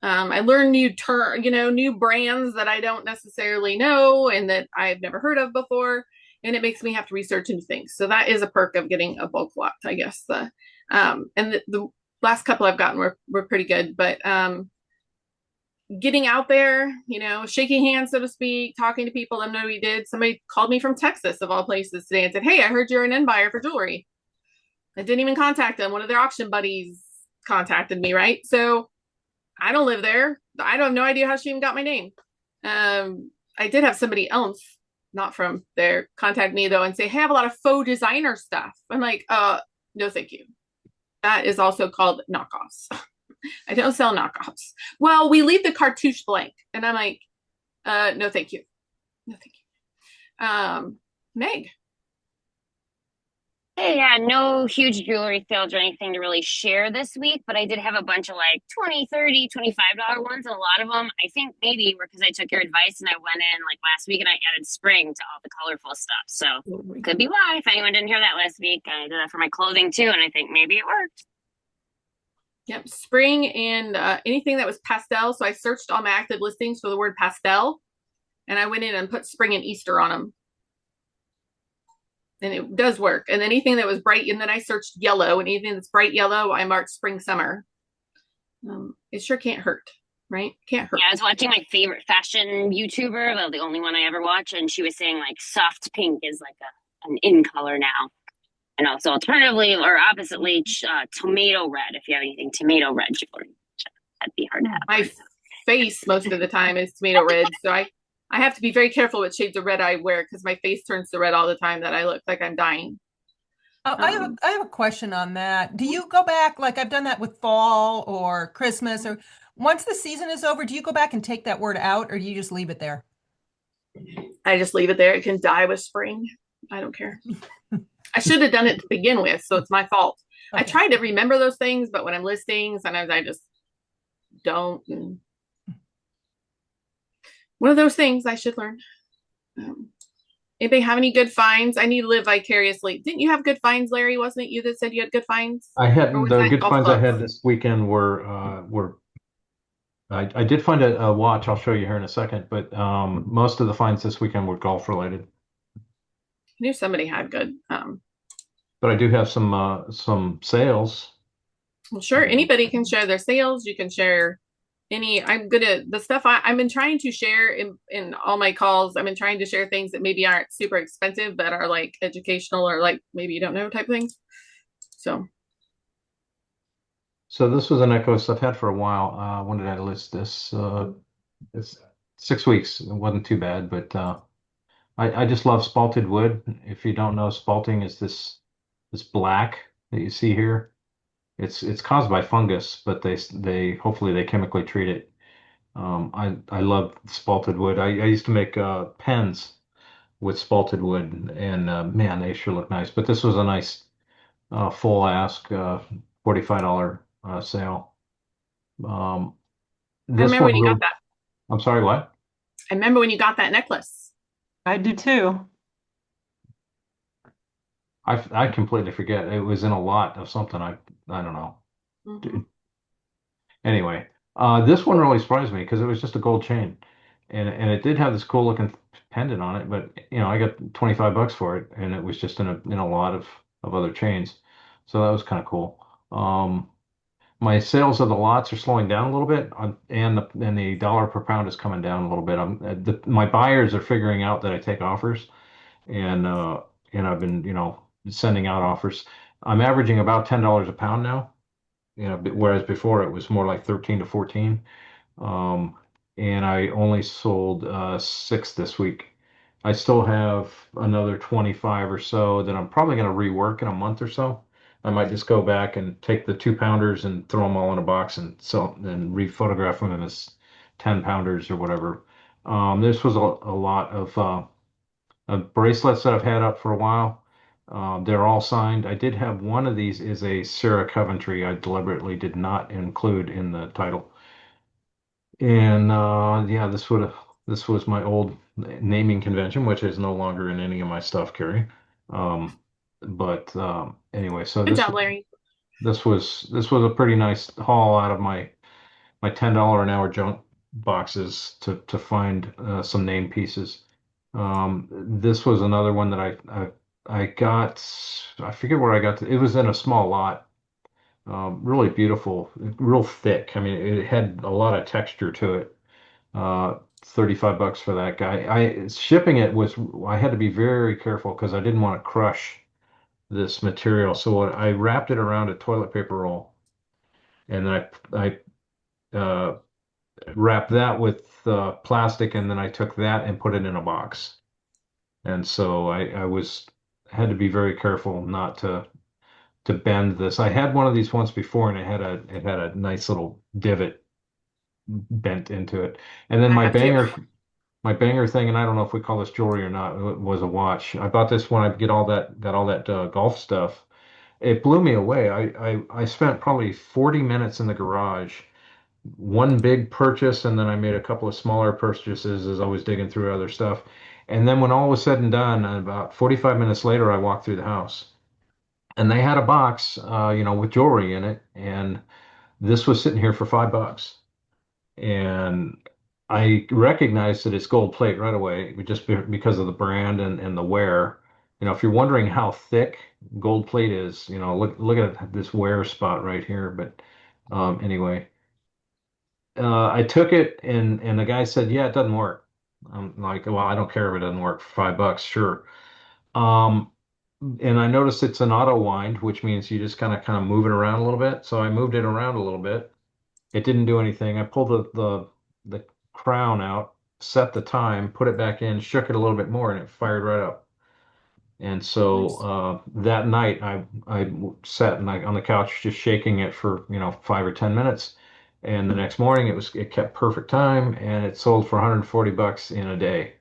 new brands that I don't necessarily know and that I've never heard of before. And it makes me have to research new things. So that is a perk of getting a bulk lot, I guess. The last couple I've gotten were pretty good, but getting out there, shaking hands, so to speak, talking to people. I know we did. Somebody called me from Texas, of all places, today and said, hey, I heard you're an end buyer for jewelry. I didn't even contact them. One of their auction buddies contacted me, right? So I don't live there. I don't have no idea how she even got my name. I did have somebody else, not from there, contact me though and say, hey, I have a lot of faux designer stuff. I'm like, no, thank you. That is also called knockoffs. I don't sell knockoffs. Well, we leave the cartouche blank. And I'm like, no, thank you. No, thank you. Meg.
Hey, yeah, no huge jewelry sales or anything to really share this week, but I did have a bunch of like 20, 30, $25 ones. And a lot of them, I think maybe were because I took your advice and I went in like last week and I added spring to all the colorful stuff. So could be why. If anyone didn't hear that last week, I did that for my clothing too. And I think maybe it worked.
Yep, spring and anything that was pastel. So I searched all my active listings for the word pastel and I went in and put spring and Easter on them. And it does work. And anything that was bright, and then I searched yellow, and anything that's bright yellow, I marked spring, summer. It sure can't hurt, right? Can't hurt.
Yeah, I was watching my favorite fashion YouTuber, well, the only one I ever watch, and she was saying like soft pink is like an in color now. And also alternatively or oppositely, tomato red, if you have anything tomato red jewelry. That'd be hard to have.
My face most of the time is tomato red. So I have to be very careful what shades of red I wear because my face turns to red all the time that I look like I'm dying.
I have a question on that. Do you go back, like I've done that with fall or Christmas, or once the season is over, do you go back and take that word out or do you just leave it there?
I just leave it there. It can die with spring. I don't care. I should have done it to begin with, so it's my fault. Okay. I try to remember those things, but when I'm listing, sometimes I just don't. One of those things I should learn. Anybody have any good finds? I need to live vicariously. Didn't you have good finds, Larry? Wasn't it you that said you had good finds?
I had the good finds I had this weekend were I did find a watch. I'll show you here in a second, but most of the finds this weekend were golf related.
I knew somebody had good.
But I do have some sales.
Well, sure. Anybody can share their sales. You can share the stuff I've been trying to share in all my calls. I've been trying to share things that maybe aren't super expensive, that are like educational or like maybe you don't know type things. So
So this was a necklace I've had for a while. When did I list this? It's 6 weeks. It wasn't too bad, but I just love spalted wood. If you don't know, spalting is this black that you see here. It's caused by fungus, but they hopefully they chemically treat it. I love spalted wood. I used to make pens with spalted wood, and man, they sure look nice. But this was a nice full ask $45 sale. Um,
I
this
remember
one
when you got
real.
that.
I'm sorry, what?
I remember when you got that necklace.
I do too.
I completely forget. It was in a lot of something. I don't know.
Mm-hmm.
Anyway, this one really surprised me because it was just a gold chain, and it did have this cool looking pendant on it. But I got 25 bucks for it, and it was just in a lot of other chains, so that was kind of cool. My sales of the lots are slowing down a little bit, and the dollar per pound is coming down a little bit. My buyers are figuring out that I take offers, and I've been sending out offers. I'm averaging about $10 a pound now, whereas before it was more like 13 to 14. Um, and I only sold six this week. I still have another 25 or so that I'm probably going to rework in a month or so. I might just go back and take the 2 pounders and throw them all in a box and sell and rephotograph them as 10 pounders or whatever. This was a lot of bracelets that I've had up for a while. They're all signed. I did have one of these is a Sarah Coventry. I deliberately did not include in the title. And yeah, this was my old naming convention, which is no longer in any of my stuff, Carrie. Um, but anyway, so
Good
this
job, Larry.
this was a pretty nice haul out of my $10 an hour junk boxes to find some name pieces. This was another one that I got. I forget where I got it was in a small lot. Really beautiful, real thick. I mean, it had a lot of texture to it. 35 bucks for that guy. Shipping it was, I had to be very careful because I didn't want to crush this material. So I wrapped it around a toilet paper roll, and then I wrapped that with plastic, and then I took that and put it in a box. And so I had to be very careful not to bend this. I had one of these once before, and it had a nice little divot bent into it. And then
I have two.
my banger thing, and I don't know if we call this jewelry or not, was a watch. I bought this when I get got all that golf stuff. It blew me away. I spent probably 40 minutes in the garage, one big purchase, and then I made a couple of smaller purchases as I was digging through other stuff. And then when all was said and done, about 45 minutes later, I walked through the house, and they had a box, with jewelry in it, and this was sitting here for $5. And I recognized that it's gold plate right away, because of the brand and the wear. If you're wondering how thick gold plate is, look at this wear spot right here. But anyway, I took it and the guy said, "Yeah, it doesn't work." I'm like, "Well, I don't care if it doesn't work for $5, sure." Um, and I noticed it's an auto wind, which means you just kind of move it around a little bit. So I moved it around a little bit. It didn't do anything. I pulled the crown out, set the time, put it back in, shook it a little bit more, and it fired right up. And so
Nice.
that night, I sat on the couch just shaking it for 5 or 10 minutes, and the next morning it kept perfect time, and it sold for 140 bucks in a day.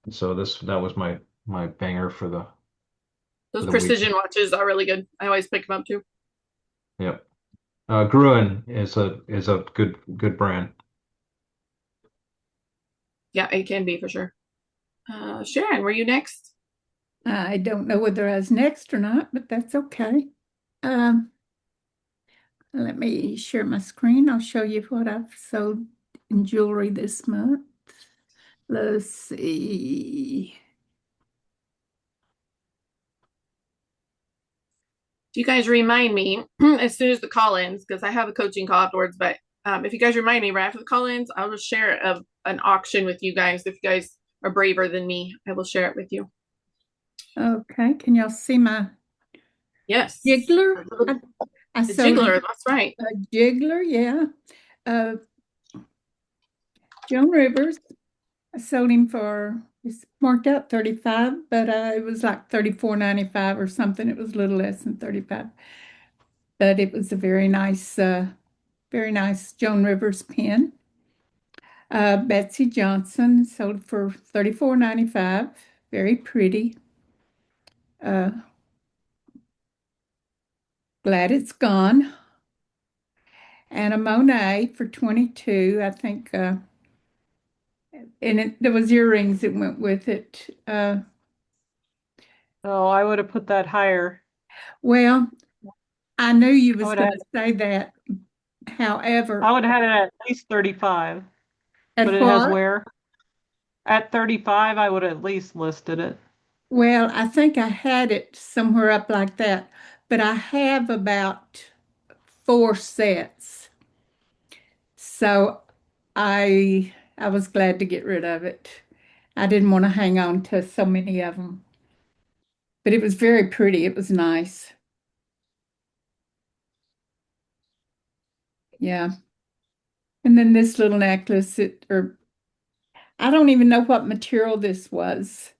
So that was my banger for
Those
the week.
precision watches are really good. I always pick them up too.
Yep. Gruen is a good brand.
Yeah, it can be for sure. Sharon, were you next?
I don't know whether I was next or not, but that's okay. Um, Let me share my screen. I'll show you what I've sold in jewelry this month. Let's see.
If you guys remind me as soon as the call ends, because I have a coaching call afterwards, but if you guys remind me right after the call ends, I'll just share an auction with you guys. If you guys are braver than me, I will share it with you.
Okay, can y'all see my
Yes.
jiggler? I
The
sold
jiggler, that's right.
a jiggler, yeah. Joan Rivers. I sold him for, it's marked out 35, but it was like 34.95 or something. It was a little less than 35. But it was a very nice Joan Rivers pen. Betsy Johnson sold for 34.95. Very pretty. Uh, Glad it's gone. And a Monet for 22, I think. There was earrings that went with it.
Oh, I would have put that higher.
Well, I knew you
I
was
would
going
have
to say that. However,
I would have had it at least 35, but
at
it has
what?
wear. At 35, I would have at least listed it.
Well, I think I had it somewhere up like that, but I have about 4 sets. So I was glad to get rid of it. I didn't want to hang on to so many of them. But it was very pretty. It was nice. Yeah. And then this little necklace, or I don't even know what material this was.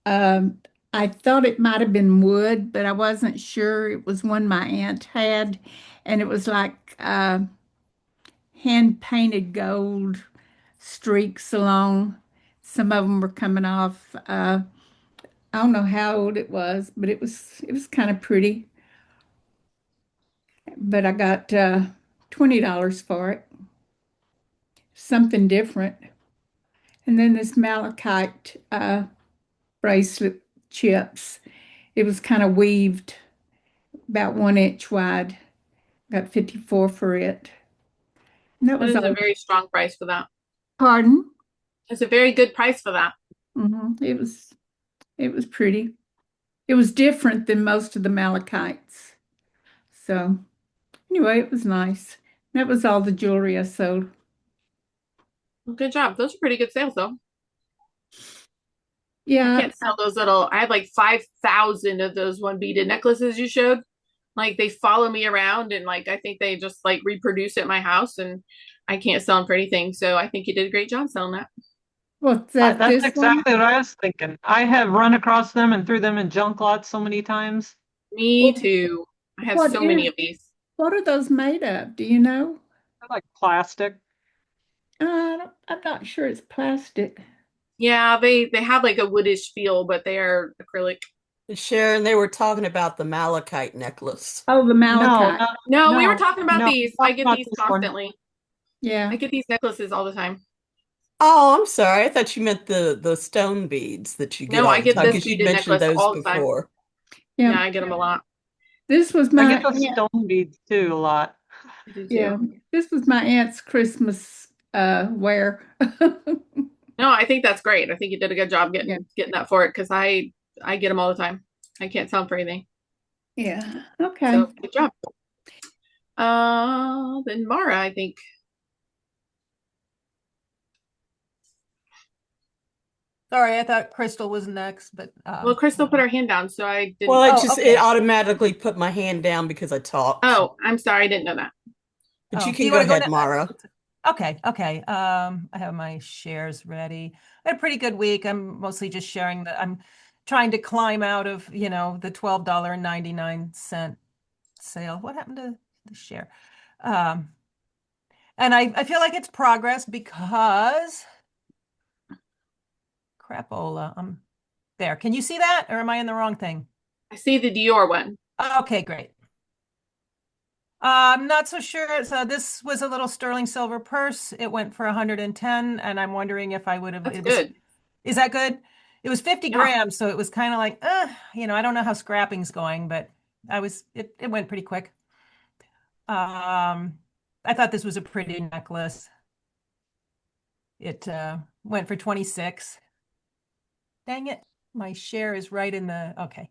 Um, I thought it might have been wood, but I wasn't sure. It was one my aunt had, and it was like hand painted gold streaks along. Some of them were coming off. I don't know how old it was, but it was kind of pretty. But I got $20 for it. Something different. And then this malachite bracelet chips. It was kind of weaved, about 1 inch wide. Got 54 for it. And that
That
was
is a
all.
very strong price for that.
Pardon?
It's a very good price for that.
It was pretty. It was different than most of the malachites. So anyway, it was nice. That was all the jewelry I sold.
Well, good job. Those are pretty good sales, though. I
Yeah.
can't sell those little. I have like 5,000 of those one beaded necklaces you showed. Like they follow me around, and like I think they just like reproduce at my house, and I can't sell them for anything. So I think you did a great job selling that.
What's that?
That's
This one?
exactly what I was thinking. I have run across them and threw them in junk lots so many times.
Me
Well,
too. I have
what
so many
is,
of these.
what are those made of? Do you know?
They're like plastic.
I'm not sure it's plastic.
Yeah, they have like a woodish feel, but they are acrylic.
Sharon, they were talking about the malachite necklace.
Oh, the
No,
malachite.
no,
No, we were
no,
talking about
no.
these. I
Talk
get
about
these
this one.
constantly. I
Yeah.
get these necklaces all the time.
Oh, I'm sorry. I thought you meant the stone beads that you get
No,
all
I
the
get
time
this
because you'd
beaded
mentioned
necklace
those
all the time.
before.
Yeah.
Yeah, I get them a lot.
This was
I
my
get those
aunt.
stone beads too a lot.
I do
Yeah.
too.
This was my aunt's Christmas wear.
No, I think that's great. I think you did a good job
Yeah.
getting that for it because I get them all the time. I can't sell them for anything.
Yeah. Okay.
So good job. Then Mara, I think.
Sorry, I thought Crystal was next, but
Well, Crystal put her hand down, so I
Well,
didn't.
oh,
it
okay.
automatically put my hand down because I talked.
Oh, I'm sorry, I didn't know that.
But you
Oh, do
can
you
go
want to go
ahead,
now?
Mara.
Okay, okay. I have my shares ready. I had a pretty good week. I'm mostly just sharing I'm trying to climb out of, the $12.99 sale. What happened to the share? Um, and I feel like it's progress because crapola. I'm there. Can you see that, or am I in the wrong thing?
I see the Dior one.
Okay, great. I'm not so sure. So this was a little sterling silver purse. It went for 110, and I'm wondering if I would have,
That's good.
is that good? It was 50
Yeah.
grams, so it was kind of like, I don't know how scrapping's going, but it went pretty quick. I thought this was a pretty necklace. It went for 26. Dang it. My share is right in okay.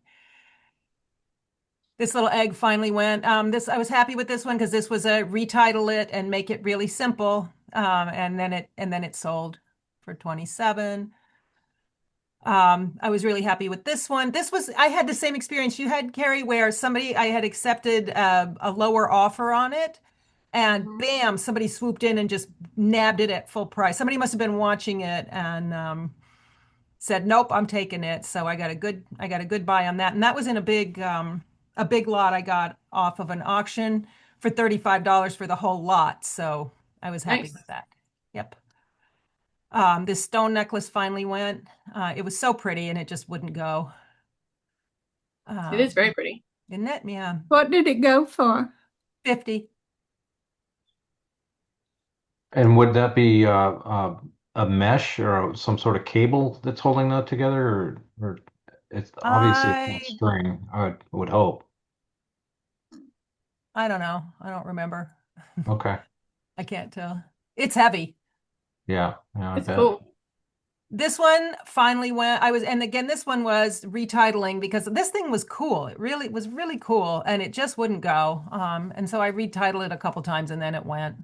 This little egg finally went. This I was happy with this one because this was a retitle it and make it really simple. And then it sold for 27. I was really happy with this one. I had the same experience you had, Kari, where I had accepted a lower offer on it, and
Mhm.
bam, somebody swooped in and just nabbed it at full price. Somebody must have been watching it and said, "Nope, I'm taking it." So I got a good buy on that, and that was in a big lot I got off of an auction for $35 for the whole lot. So I was happy
Nice.
with that. Yep. This stone necklace finally went. It was so pretty and it just wouldn't go.
It is
Um,
very pretty.
isn't it? Yeah.
What did it go for?
50.
And would that be a mesh or some sort of cable that's holding that together, or it's obviously it's not
I
string, I would hope.
I don't know. I don't remember.
Okay.
I can't tell. It's heavy.
Yeah, yeah, I
It's
bet.
cool.
This one finally went. And again, this one was retitling because this thing was cool. It was really cool, and it just wouldn't go. And so I retitled it a couple times, and then it went.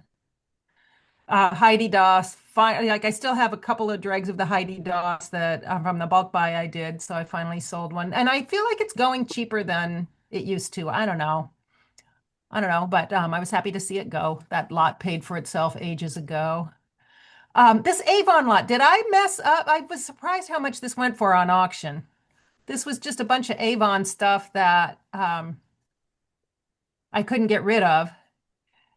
Heidi Doss. Like I still have a couple of dregs of the Heidi Doss that from the bulk buy I did, so I finally sold one, and I feel like it's going cheaper than it used to. I don't know. I don't know, but I was happy to see it go. That lot paid for itself ages ago. This Avon lot, did I mess up? I was surprised how much this went for on auction. This was just a bunch of Avon stuff that I couldn't get rid of.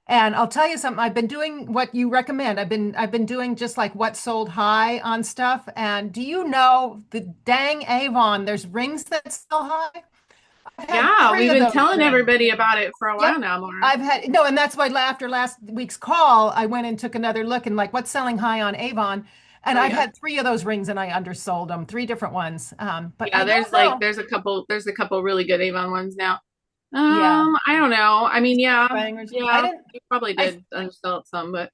And I'll tell you something, I've been doing what you recommend. I've been doing just like what sold high on stuff. And do you know the dang Avon, there's rings that sell high? I've had
Yeah,
three
we've
of
been
those
telling
rings.
everybody about it for a while
Yep.
now, Laura.
I've had no, and that's why after last week's call, I went and took another look and like what's selling high on Avon. And
Oh
I've
yeah.
had three of those rings and I undersold them, three different ones. But
Yeah,
I don't know.
there's a couple really good Avon ones now.
Yeah.
I don't know. I mean, yeah,
Bangers. I
yeah,
didn't,
you probably
I,
did undersell some, but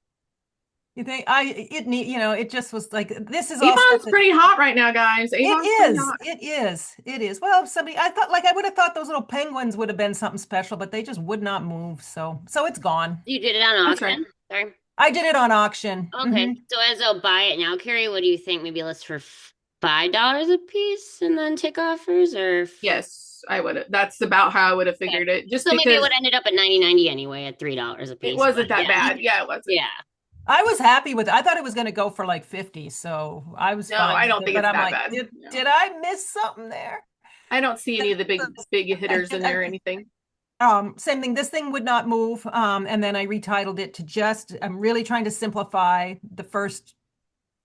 you think it just was like, this is all stuff
Avon's
that
pretty hot right now, guys.
it
Avon's pretty
is.
hot.
It is. It is. Well, I would have thought those little penguins would have been something special, but they just would not move. So it's gone.
You did it on
That's right.
auction? Sorry.
I did it on auction.
Okay. So as I'll buy it now, Carrie, what do you think? Maybe list for $5 a piece and then take offers or
Yes, I would. That's about how I would have
okay.
figured it, just
So maybe it
because
would ended up at 90.90 anyway at $3 a
it
piece. But
wasn't that
yeah.
bad. Yeah, it wasn't.
Yeah.
I was happy with it. I thought it was going to go for like 50, so I was
No,
fine
I
with
don't
it.
think
But
it's
I'm
that
like,
bad.
did
No.
did I miss something there?
I don't see any of the big hitters in there or anything.
Same thing. This thing would not move. And then I retitled it to I'm really trying to simplify the first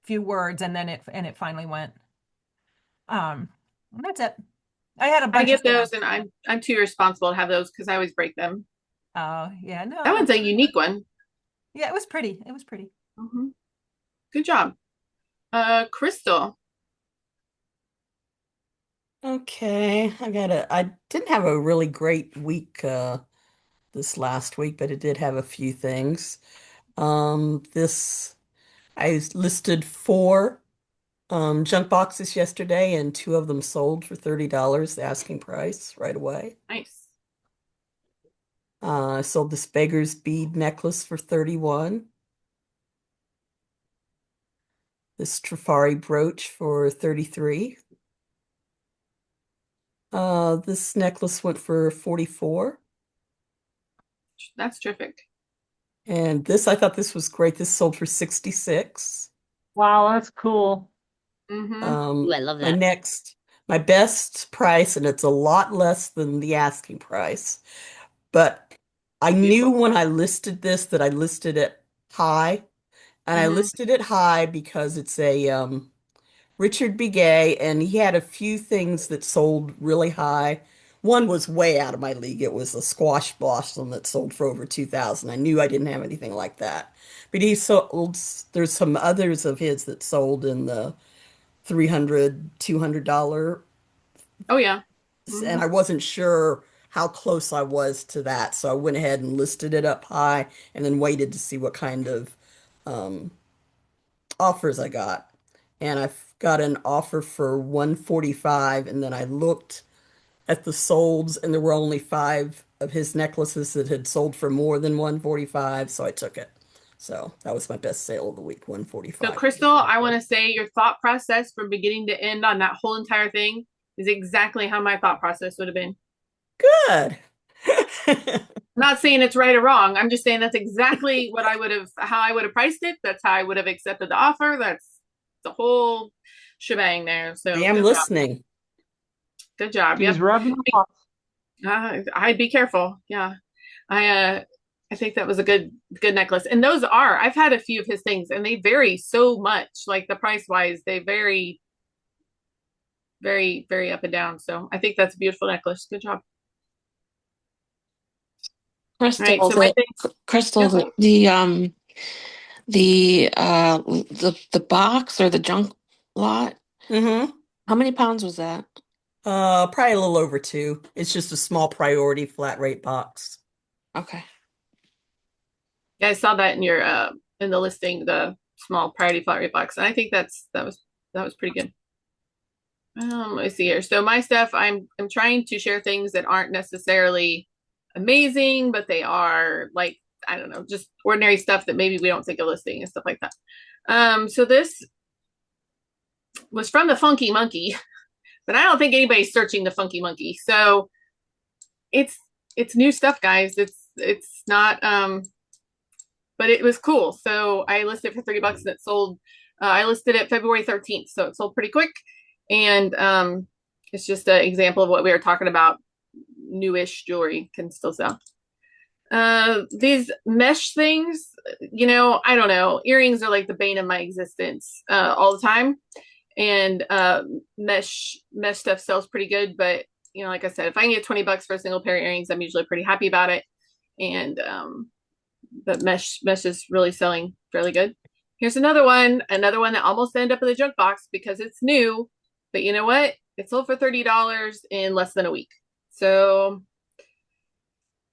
few words, and then it finally went. And that's it. I had a
I
bunch of
get
stuff.
those, and I'm too responsible to have those because I always break them.
Oh, yeah, no,
That one's
that's
a unique one.
yeah, it was pretty. It was pretty.
Hmm. Good job, Crystal.
Okay, I didn't have a really great week this last week, but it did have a few things. This I listed four junk boxes yesterday, and two of them sold for $30, the asking price right away.
Nice.
I sold this beggar's bead necklace for 31. This Trifari brooch for 33. This necklace went for 44.
That's terrific.
And I thought this was great. This sold for 66.
Wow, that's cool.
Hmm.
Ooh, I love that.
My best price, and it's a lot less than the asking price, but I knew
Beautiful.
when I listed this that I listed it high, and I
Hmm.
listed it high because it's a Richard Begay, and he had a few things that sold really high. One was way out of my league. It was a squash blossom that sold for over 2,000. I knew I didn't have anything like that. But there's some others of his that sold in the 300, $200,
Oh yeah.
and
Hmm.
I wasn't sure how close I was to that. So I went ahead and listed it up high and then waited to see what kind of um, offers I got. And I got an offer for 145, and then I looked at the solds, and there were only 5 of his necklaces that had sold for more than 145, so I took it. So that was my best sale of the week,
So
145.
Crystal, I want to say your thought process from beginning to end on that whole entire thing is exactly how my thought process would have been.
Good.
I'm not saying it's right or wrong. I'm just saying that's exactly what I would have, how I would have priced it. That's how I would have accepted the offer. That's the whole shebang there.
I
So
am
good job.
listening.
Good job.
She's
Yep.
rubbing off.
I'd be careful. Yeah. I think that was a good necklace. And those are, I've had a few of his things and they vary so much, like the price wise, they vary very, very up and down. So I think that's a beautiful necklace. Good job. All right.
Crystal,
So my thing,
Crystal,
yeah.
the box or the junk lot.
Mm-hmm.
How many pounds was that?
Probably a little over 2. It's just a small priority flat rate box.
Okay.
Yeah, I saw that in your in the listing, the small priority flat rate box. And I think that was pretty good. Let me see here. So my stuff, I'm trying to share things that aren't necessarily amazing, but they are like, I don't know, just ordinary stuff that maybe we don't think of listing and stuff like that. So this was from the Funky Monkey, but I don't think anybody's searching the Funky Monkey. So it's new stuff, guys. It's not but it was cool. So I listed it for $30 and it sold. I listed it February 13th, so it sold pretty quick. And it's just an example of what we were talking about. Newish jewelry can still sell. These mesh things, I don't know. Earrings are like the bane of my existence all the time. And mesh stuff sells pretty good. But, like I said, if I can get $20 for a single pair of earrings, I'm usually pretty happy about it. And but mesh is really selling fairly good. Here's another one that almost ended up in the junk box because it's new, but you know what? It sold for $30 in less than a week. So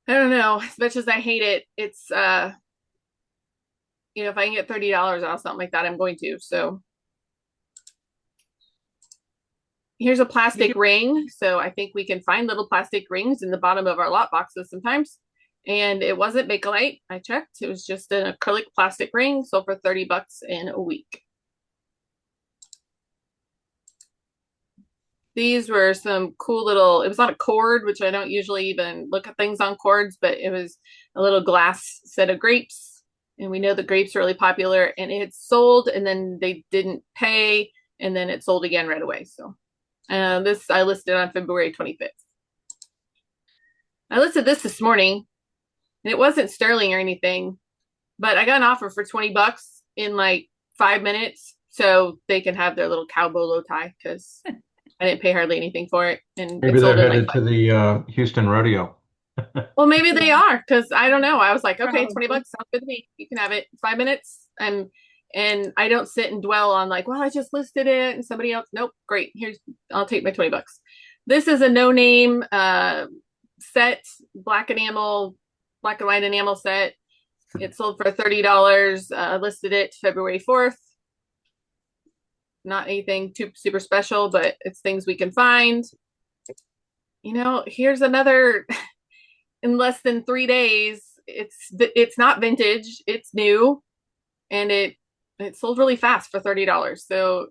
I don't know. As much as I hate it, it's if I can get $30 off something like that, I'm going to. So here's a plastic ring. So I think we can find little plastic rings in the bottom of our lot boxes sometimes. And it wasn't Bakelite. I checked. It was just an acrylic plastic ring, sold for $30 in a week. These were some cool little, it was on a cord, which I don't usually even look at things on cords, but it was a little glass set of grapes. And we know the grapes are really popular, and it sold, and then they didn't pay, and then it sold again right away. So this I listed on February 25th. I listed this morning. And it wasn't sterling or anything, but I got an offer for $20 in like 5 minutes, so they can have their little cow bolo tie because I didn't pay hardly anything for it. And
Maybe they're headed to the Houston rodeo.
Well, maybe they are, because I don't know. I was like, okay, $20 sounds good to me. You can have it 5 minutes, and I don't sit and dwell on like, well, I just listed it and somebody else. Nope, great. I'll take my $20. This is a no-name set, black and white enamel set. It sold for $30. Listed it February 4th. Not anything too super special, but it's things we can find. Here's another in less than 3 days. It's not vintage, it's new, and it sold really fast for $30. So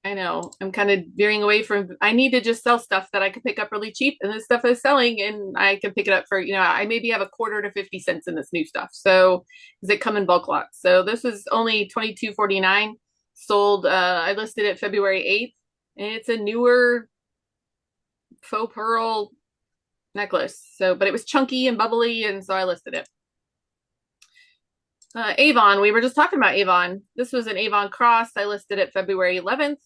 I know I'm kind of veering away from, I need to just sell stuff that I can pick up really cheap, and this stuff is selling and I can pick it up for, I maybe have a quarter to 50 cents in this new stuff. So does it come in bulk lots? So this is only $22.49 sold. I listed it February 8th, and it's a newer faux pearl necklace. So, but it was chunky and bubbly, and so I listed it. Avon, we were just talking about Avon. This was an Avon cross. I listed it February 11th,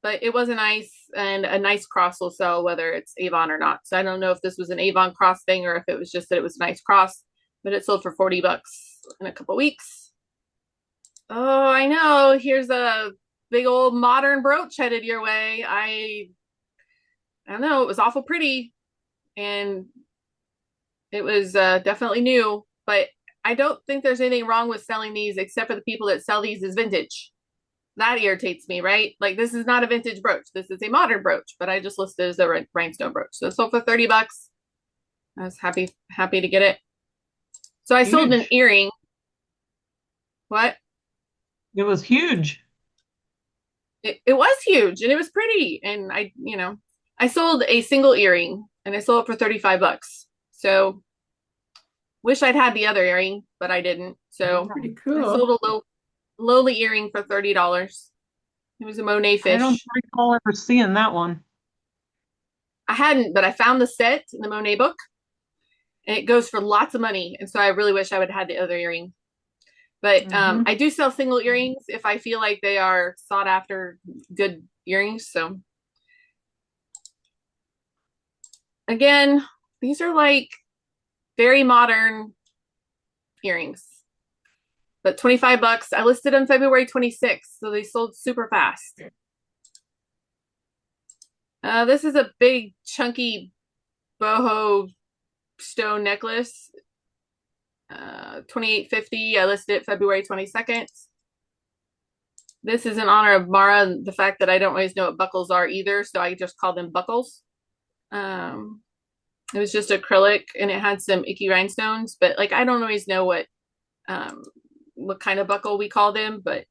but it was nice, and a nice cross will sell whether it's Avon or not. So I don't know if this was an Avon cross thing or if it was just that it was a nice cross, but it sold for $40 in a couple weeks. Oh, I know. Here's a big old modern brooch headed your way. I don't know. It was awful pretty, and it was definitely new, but I don't think there's anything wrong with selling these except for the people that sell these as vintage. That irritates me, right? Like this is not a vintage brooch. This is a modern brooch, but I just listed as a rhinestone brooch. So it sold for 30 bucks. I was happy to get it. So I sold an
Huge.
earring. What?
It was huge.
It was huge and it was pretty. And I sold a single earring and I sold it for 35 bucks. So wish I'd had the other earring, but I didn't. So
Pretty
I
cool.
sold a lowly earring for $30. It was a Monet
I don't
fish.
recall ever seeing that one.
I hadn't, but I found the set in the Monet book and it goes for lots of money. And so I really wish I would have had the other earring. But I do sell single earrings if I feel like they are sought after good earrings. So again, these are like very modern earrings. But 25 bucks. I listed them February 26th, so they sold super fast. This is a big chunky boho stone necklace. $28.50. I listed it February 22nd. This is in honor of Mara and the fact that I don't always know what buckles are either, so I just call them buckles. It was just acrylic and it had some icky rhinestones, but like I don't always know what kind of buckle we call them, but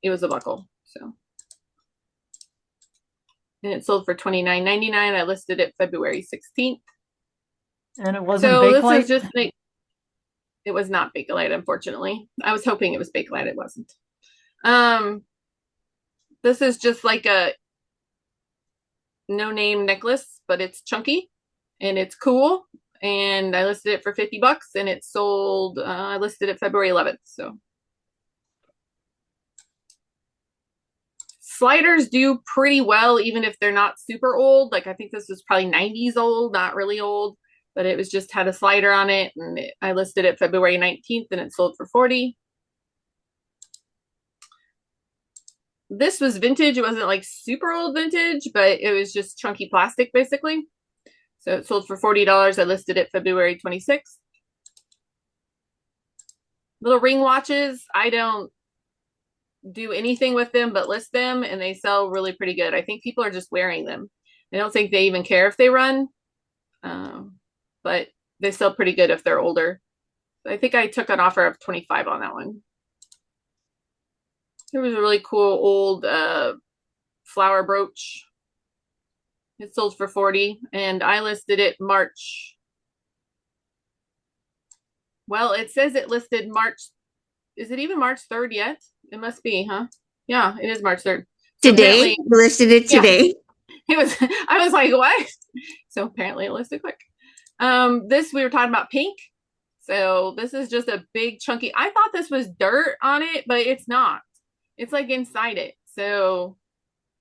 it was a buckle. So, and it sold for $29.99. I listed it February 16th.
And it wasn't
So this
Bakelite?
is just like, it was not Bakelite, unfortunately. I was hoping it was Bakelite. It wasn't. This is just like a no-name necklace, but it's chunky and it's cool. And I listed it for 50 bucks and it sold, I listed it February 11th. So sliders do pretty well, even if they're not super old. Like I think this was probably 90s old, not really old, but it was just had a slider on it. And I listed it February 19th and it sold for 40. This was vintage. It wasn't like super old vintage, but it was just chunky plastic basically. So it sold for $40. I listed it February 26th. Little ring watches. I don't do anything with them but list them, and they sell really pretty good. I think people are just wearing them. I don't think they even care if they run, but they sell pretty good if they're older. I think I took an offer of 25 on that one. There was a really cool old flower brooch. It sold for 40 and I listed it March. Well, it says it listed March. Is it even March 3rd yet? It must be, huh? Yeah, it is March 3rd. So
Today? You listed it today?
Yeah, I was like, what? So apparently it listed quick. This we were talking about pink. So this is just a big chunky. I thought this was dirt on it, but it's not. It's like inside it. So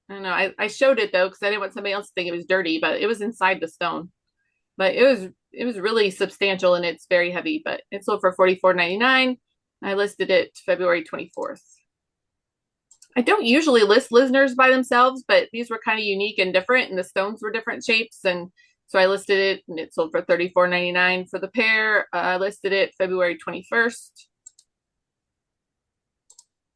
I don't know. I showed it though because I didn't want somebody else to think it was dirty, but it was inside the stone. But it was really substantial and it's very heavy. But it sold for $44.99. I listed it February 24th. I don't usually list listeners by themselves, but these were kind of unique and different, and the stones were different shapes, and so I listed it, and it sold for $34.99 for the pair. I listed it February 21st.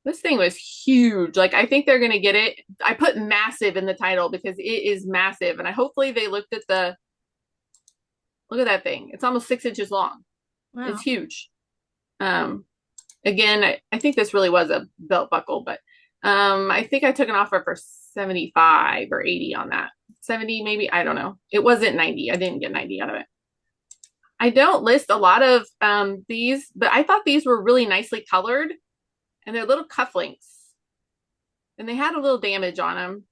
This thing was huge. Like, I think they're going to get it. I put massive in the title because it is massive. And hopefully they looked at look at that thing. It's almost 6 inches long. Wow. It's huge. Again, I think this really was a belt buckle, but I think I took an offer for 75 or 80 on that. 70 maybe. I don't know. It wasn't 90. I didn't get 90 out of it. I don't list a lot of these, but I thought these were really nicely colored. And they're little cufflinks. And they had a little damage on them.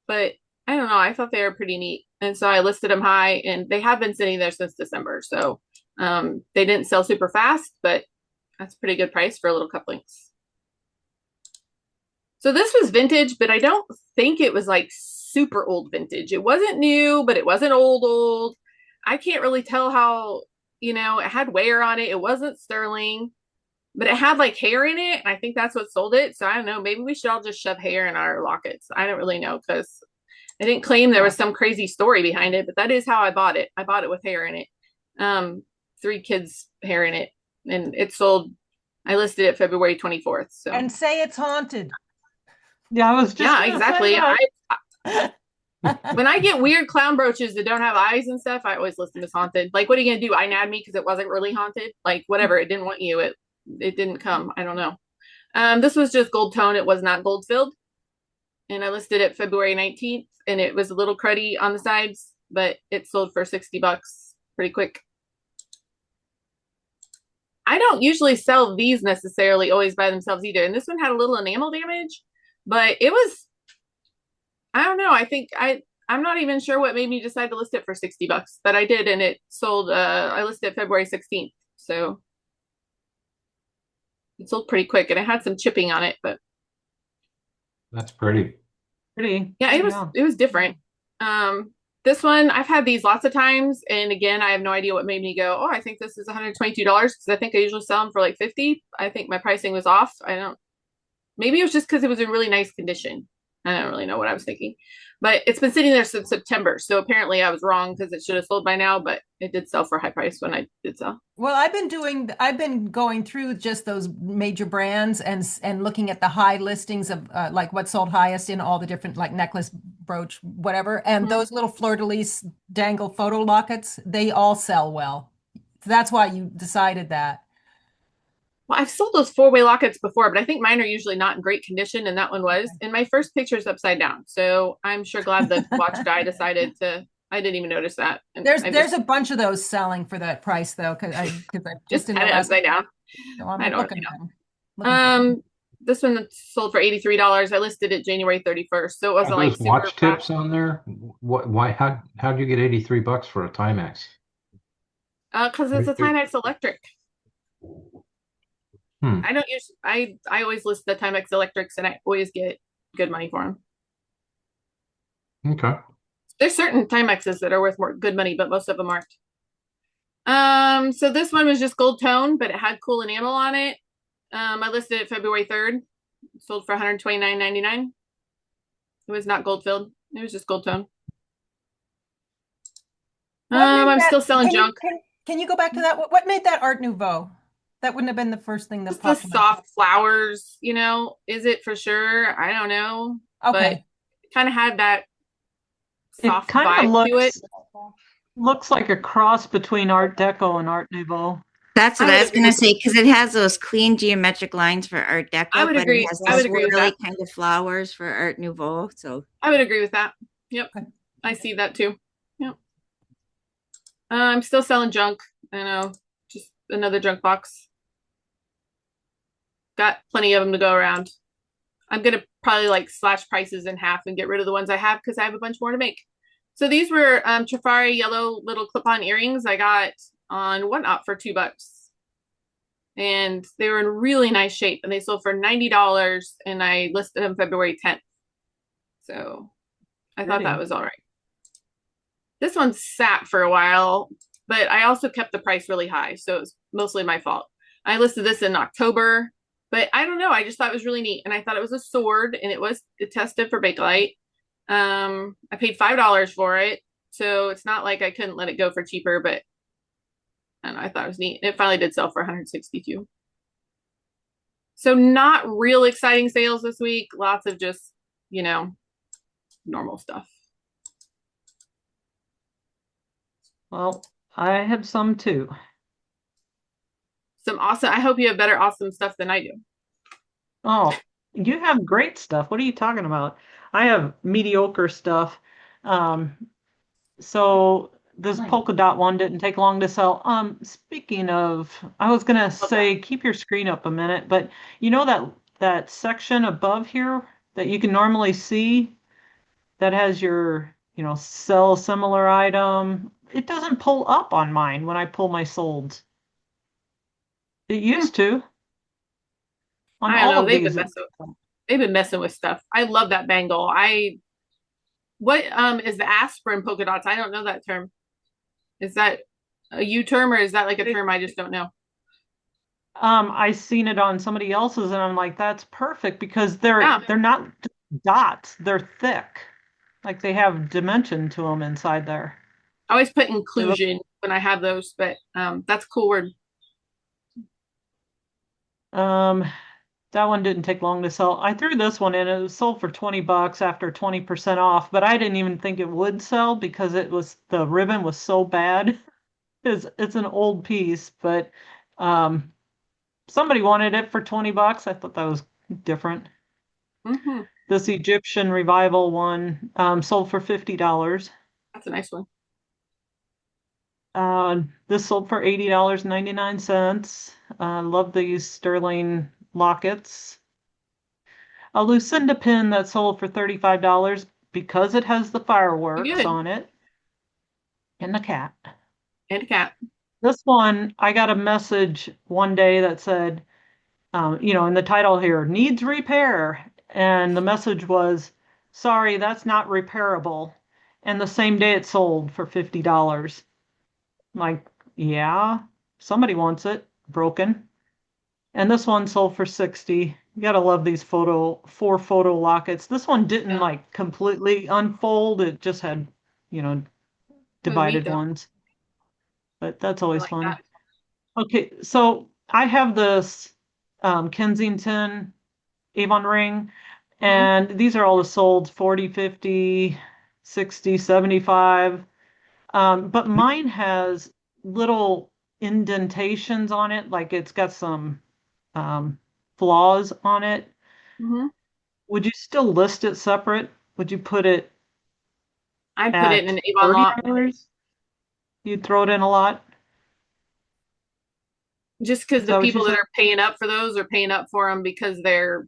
But I don't know. I thought they were pretty neat. And so I listed them high. And they have been sitting there since December. So they didn't sell super fast. But that's a pretty good price for little cufflinks. So this was vintage. But I don't think it was like super old vintage. It wasn't new. But it wasn't old. I can't really tell how, it had wear on it. It wasn't sterling. But it had like hair in it. And I think that's what sold it. So I don't know. Maybe we should all just shove hair in our lockets. I don't really know because I didn't claim there was some crazy story behind it. But that is how I bought it. I bought it with hair in it. 3 kids' hair in it. And it sold. I listed it February 24th. So.
And say it's haunted.
Yeah, I was just
Yeah,
gonna say
exactly.
that.
When I get weird clown brooches that don't have eyes and stuff, I always list them as haunted. Like, what are you gonna do? INAD me because it wasn't really haunted? Like, whatever. It didn't want you. It didn't come. I don't know. This was just gold tone. It was not gold filled, and I listed it February 19th, and it was a little cruddy on the sides, but it sold for $60 pretty quick. I don't usually sell these necessarily always by themselves either, and this one had a little enamel damage, but it was, I don't know. I'm not even sure what made me decide to list it for $60, but I did, and it sold. I listed it February 16th, so it sold pretty quick, and it had some chipping on it, but
That's pretty.
Pretty.
yeah, it was different. This one I've had these lots of times, and again, I have no idea what made me go, oh, I think this is $122 because I think I usually sell them for like 50. I think my pricing was off. I don't. Maybe it was just because it was in really nice condition. I don't really know what I was thinking, but it's been sitting there since September. So apparently I was wrong because it should have sold by now, but it did sell for a high price when I did sell.
Well, I've been going through just those major brands and looking at the high listings of like what sold highest in all the different like necklace, brooch, whatever. And those little fleur-de-lis dangle photo lockets, they all sell well. So that's why you decided that.
Well, I've sold those four-way lockets before, but I think mine are usually not in great condition, and that one was. And my first picture is upside down, so I'm sure glad the watch guy decided to. I didn't even notice that. And
There's a bunch of those selling for that price though, because I
just had it upside down.
So I'm
I don't
looking
know.
at them.
This one sold for $83. I listed it January 31st, so it wasn't
Are
like
those
super
watch
fast.
tips on there? What? Why? How'd you get $83 for a Timex?
Because it's a Timex electric.
Hmm.
I don't use. I always list the Timex electrics, and I always get good money for them.
Okay.
There's certain Timexes that are worth more good money, but most of them aren't. So this one was just gold tone, but it had cool enamel on it. I listed it February 3rd. It sold for $129.99. It was not gold filled. It was just gold tone. I'm still selling junk.
Can you go back to that? What made that Art Nouveau? That wouldn't have been the first thing that
Just the
popped in my
soft flowers, is it for sure? I don't know.
Okay.
But it kind of had that soft
It kind
vibe
of
to it.
looks like a cross between Art Deco and Art Nouveau.
That's what I was going to say because it has those clean geometric lines for Art Deco,
I would
but
agree.
it has
I would
those
agree with
swirly
that.
kind of flowers for Art Nouveau. So
I would agree with that. Yep.
Okay.
I see that too. Yep. I'm still selling junk. I know. Just another junk box. Got plenty of them to go around. I'm gonna probably like slash prices in half and get rid of the ones I have because I have a bunch more to make. So these were Trifari yellow little clip-on earrings I got on Whatnot for $2. And they were in really nice shape, and they sold for $90, and I listed them February 10th. So I thought that was all right. This one sat for a while, but I also kept the price really high, so it was mostly my fault. I listed this in October, but I don't know. I just thought it was really neat, and I thought it was a sword, and it was tested for Bakelite. I paid $5 for it, so it's not like I couldn't let it go for cheaper, but I don't know, I thought it was neat. It finally did sell for $162. So not real exciting sales this week. Lots of just, normal stuff.
Well, I have some too.
Some awesome. I hope you have better awesome stuff than I do.
Oh, you have great stuff. What are you talking about? I have mediocre stuff. So this polka dot one didn't take long to sell. Speaking of, I was gonna say keep your screen up a minute, but you know that section above here that you can normally see that has your, sell similar item. It doesn't pull up on mine when I pull my solds. It used to. On
I don't
all
know.
of
They've
these.
been messing with stuff. I love that bangle. What is the aspirin polka dots? I don't know that term. Is that a U term, or is that like a term I just don't know?
I seen it on somebody else's, and I'm like, that's perfect because they're not dots, they're thick. Like they have dimension to them inside there.
I always put inclusion when I have those, but that's a cool word.
That one didn't take long to sell. I threw this one in. It was sold for 20 bucks after 20% off, but I didn't even think it would sell because the ribbon was so bad. It's an old piece, but um, somebody wanted it for 20 bucks. I thought that was different.
Mm-hmm.
This Egyptian Revival one sold for $50.
That's a nice one.
This sold for $80.99. Love these sterling lockets. A Lucinda pin that sold for $35 because it has the fireworks
Good.
on it. And the cat.
And a cat.
This one, I got a message one day that said, in the title here, needs repair. And the message was, sorry, that's not repairable. And the same day it sold for $50. Like, yeah, somebody wants it. Broken. And this one sold for 60. You gotta love these four photo lockets. This one didn't like completely unfold. It just had, divided ones. But that's always fun.
That.
Okay, so I have this Kensington Avon ring, and these are all sold 40, 50, 60, 75. But mine has little indentations on it, like it's got some flaws on it.
Mm-hmm.
Would you still list it separate? Would you put it
I'd put it in an Avon lot.
You'd throw it in a lot?
Just because the people that are paying up for those are paying up for them because they're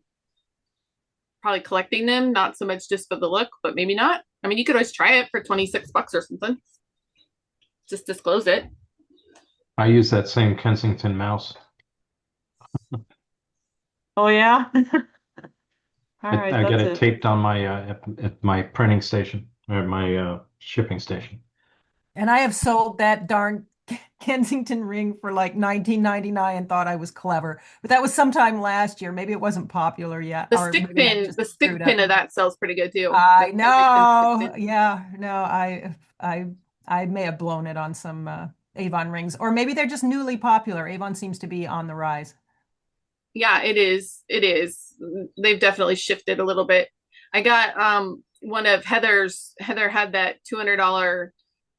probably collecting them, not so much just for the look, but maybe not. I mean, you could always try it for 26 bucks or something. Just disclose it.
I use that same Kensington mouse.
Oh yeah.
All right, I get it taped on my at my printing station or my shipping station.
And I have sold that darn Kensington ring for like $19.99 and thought I was clever. But that was sometime last year. Maybe it wasn't popular yet.
The stick pin of that sells pretty good too.
I know. Yeah, no, I may have blown it on some Avon rings, or maybe they're just newly popular. Avon seems to be on the rise.
Yeah, it is. It is. They've definitely shifted a little bit. I got one of Heather's. Heather had that $200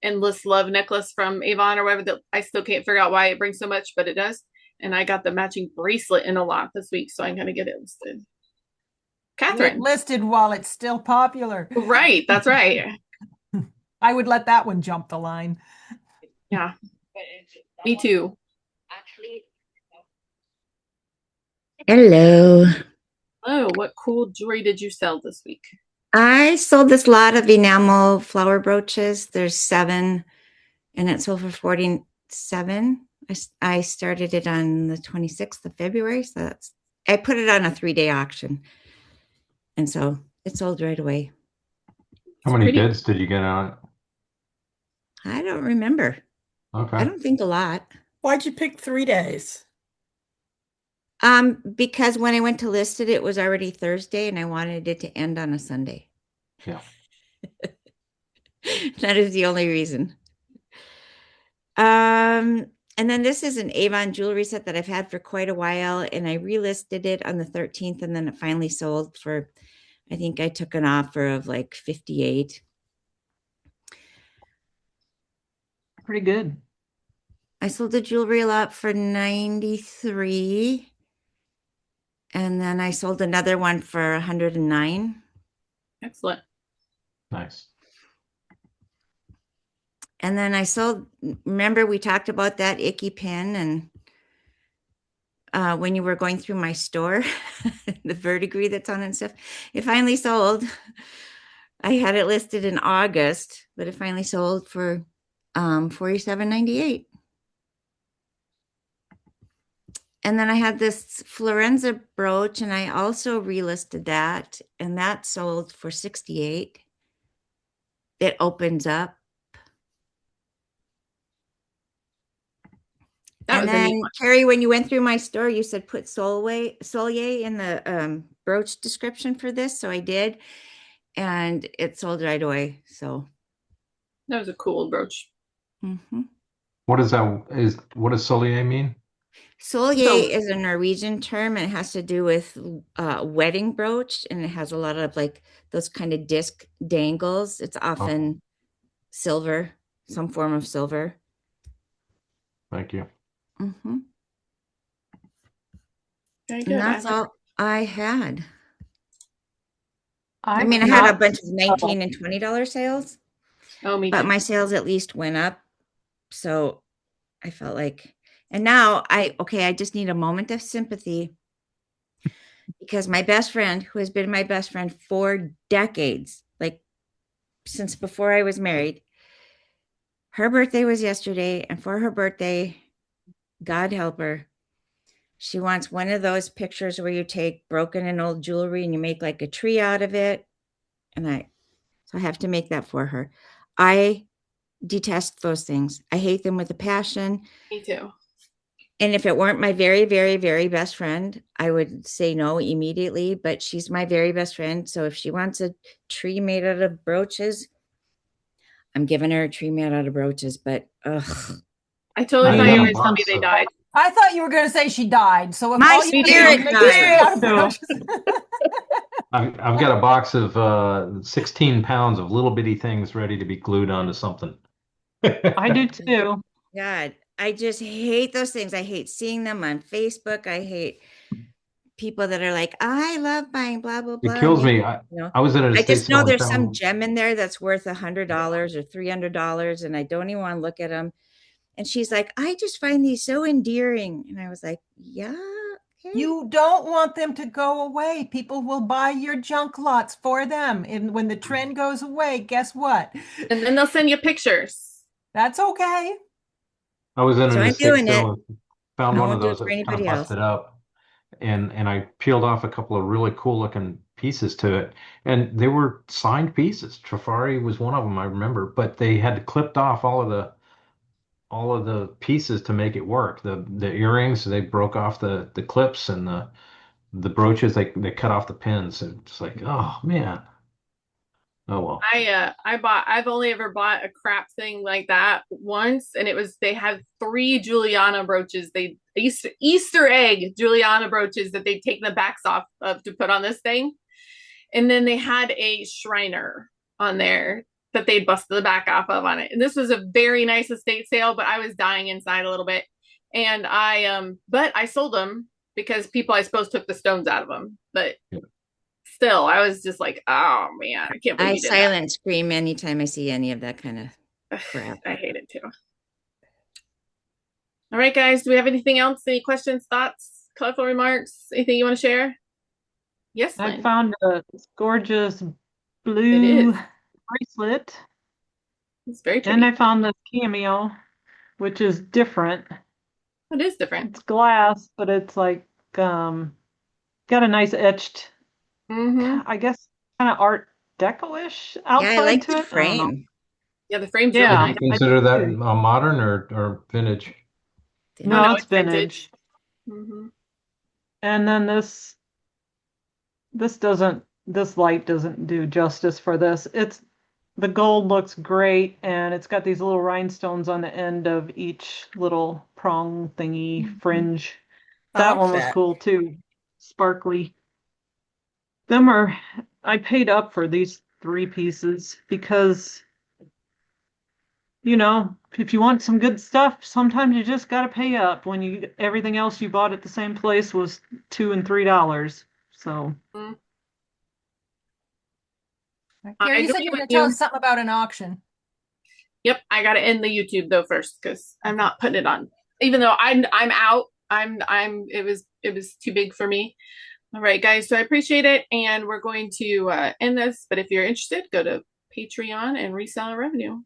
endless love necklace from Avon or whatever that I still can't figure out why it brings so much, but it does. And I got the matching bracelet in a lot this week, so I'm gonna get it listed. Catherine.
Get listed while it's still popular.
Right, that's right.
I would let that one jump the line.
Yeah, me too.
Hello.
Oh, what cool jewelry did you sell this week?
I sold this lot of enamel flower brooches. There's 7, and it sold for 47. I started it on the 26th of February, so I put it on a 3-day auction, and so it sold right away.
How many bids did you get on it?
I don't remember.
Okay.
I don't think a lot.
Why'd you pick 3 days?
Because when I went to list it, it was already Thursday, and I wanted it to end on a Sunday.
Yeah.
That is the only reason. And then this is an Avon jewelry set that I've had for quite a while, and I relisted it on the 13th, and then it finally sold for, I think I took an offer of like 58.
Pretty good.
I sold the jewelry lot for 93. And then I sold another one for 109.
Excellent.
Nice.
And then I sold, remember we talked about that icky pin and when you were going through my store, the verdigris that's on it and stuff, it finally sold. I had it listed in August, but it finally sold for $47.98. And then I had this Florenza brooch, and I also relisted that, and that sold for 68. It opens up. And then, Kari, when you went through my store, you said put Solier in the brooch description for this, so I did, and it sold right away. So
that was a cool brooch.
Mm-hmm. What does Solier mean?
Solje
So,
is a Norwegian term and it has to do with wedding brooch, and it has a lot of like those kind of disc dangles. It's
Oh,
often silver, some form of silver.
thank you.
Hmm.
very
And
good. I
that's
like.
all I had. I
I've
mean, I had a
not.
bunch of $19 and $20 sales,
Oh, me
but
too.
my sales at least went up. So I felt like, and now I just need a moment of sympathy because my best friend, who has been my best friend for decades, like since before I was married, her birthday was yesterday. And for her birthday, God help her, she wants one of those pictures where you take broken and old jewelry and you make like a tree out of it. So I have to make that for her. I detest those things. I hate them with a passion.
Me too.
And if it weren't my very, very, very best friend, I would say no immediately. But she's my very best friend. So if she wants a tree made out of brooches, I'm giving her a tree made out of brooches. But ugh,
I totally
I've
thought
got
you
a
were
Me
going to tell me
box
they
of
died.
I thought you were going to say she died. So if
my
all you
Me
can do is
too.
spirit
make a tree
died.
out of
too.
brooches.
I've got a box of 16 pounds of little bitty things ready to be glued onto something.
I do too.
God, I just hate those things. I hate seeing them on Facebook. I hate people that are like, I love buying blah, blah,
It
blah. And
kills
you
me.
know,
I was at an
I
estate
just know
sale and
there's some
found
gem in there that's worth $100 or $300, and I don't even want to look at them. And she's like, I just find these so endearing. And I was like, yeah, okay.
You don't want them to go away. People will buy your junk lots for them. And when the trend goes away, guess what?
And then they'll send you pictures.
That's okay.
I was in
So
an
I'm
estate
doing it.
sale and found
I
one of
won't do it
those that
for
was kind of
anybody else.
busted up, and I peeled off a couple of really cool looking pieces to it, and they were signed pieces. Trifari was one of them, I remember, but they had clipped off all of the pieces to make it work. The earrings, they broke off the clips, and the brooches, they cut off the pins. It's like, oh man, oh well.
I've only ever bought a crap thing like that once, and they had three Juliana brooches. They Easter egg Juliana brooches that they'd taken the backs off of to put on this thing. And then they had a Shriner on there that they'd busted the back off of on it. And this was a very nice estate sale, but I was dying inside a little bit. And but I sold them because people, I suppose, took the stones out of them. But still, I was just like, oh man, I can't believe
I
you did that.
silent scream anytime I see any of that kind of crap.
I hate it too. All right, guys, do we have anything else? Any questions, thoughts, colorful remarks? Anything you want to share? Yes,
I
Lynn.
found a gorgeous
It
blue
is.
bracelet,
It's very
and I
pretty.
found this cameo, which is different.
It is different.
It's glass, but it's like got a nice etched,
Mm-hmm.
I guess, kind of art deco-ish
Yeah, I
outside
like
to
the
it. I don't know.
frame.
Yeah, the frame's really
Would
Yeah,
nice.
you
I
consider
do
that
too.
modern or vintage?
Oh
No,
no,
it's
it's vintage.
vintage.
Mm-hmm.
And then this light doesn't do justice for this. The gold looks great, and it's got these little rhinestones on the end of each little prong thingy fringe.
I
That
like
one was
that.
cool too. Sparkly. Them are, I paid up for these three pieces because, if you want some good stuff, sometimes you just got to pay up when everything else you bought at the same place was $2 and $3. So
Mm-hmm. I
Kari, you
agree
said you were
with
going to tell
you.
us something about an auction.
Yep, I got to end the YouTube though first because I'm not putting it on. Even though I'm out, it was too big for me. All right, guys. So I appreciate it, and we're going to end this. But if you're interested, go to Patreon and Reseller Revenue.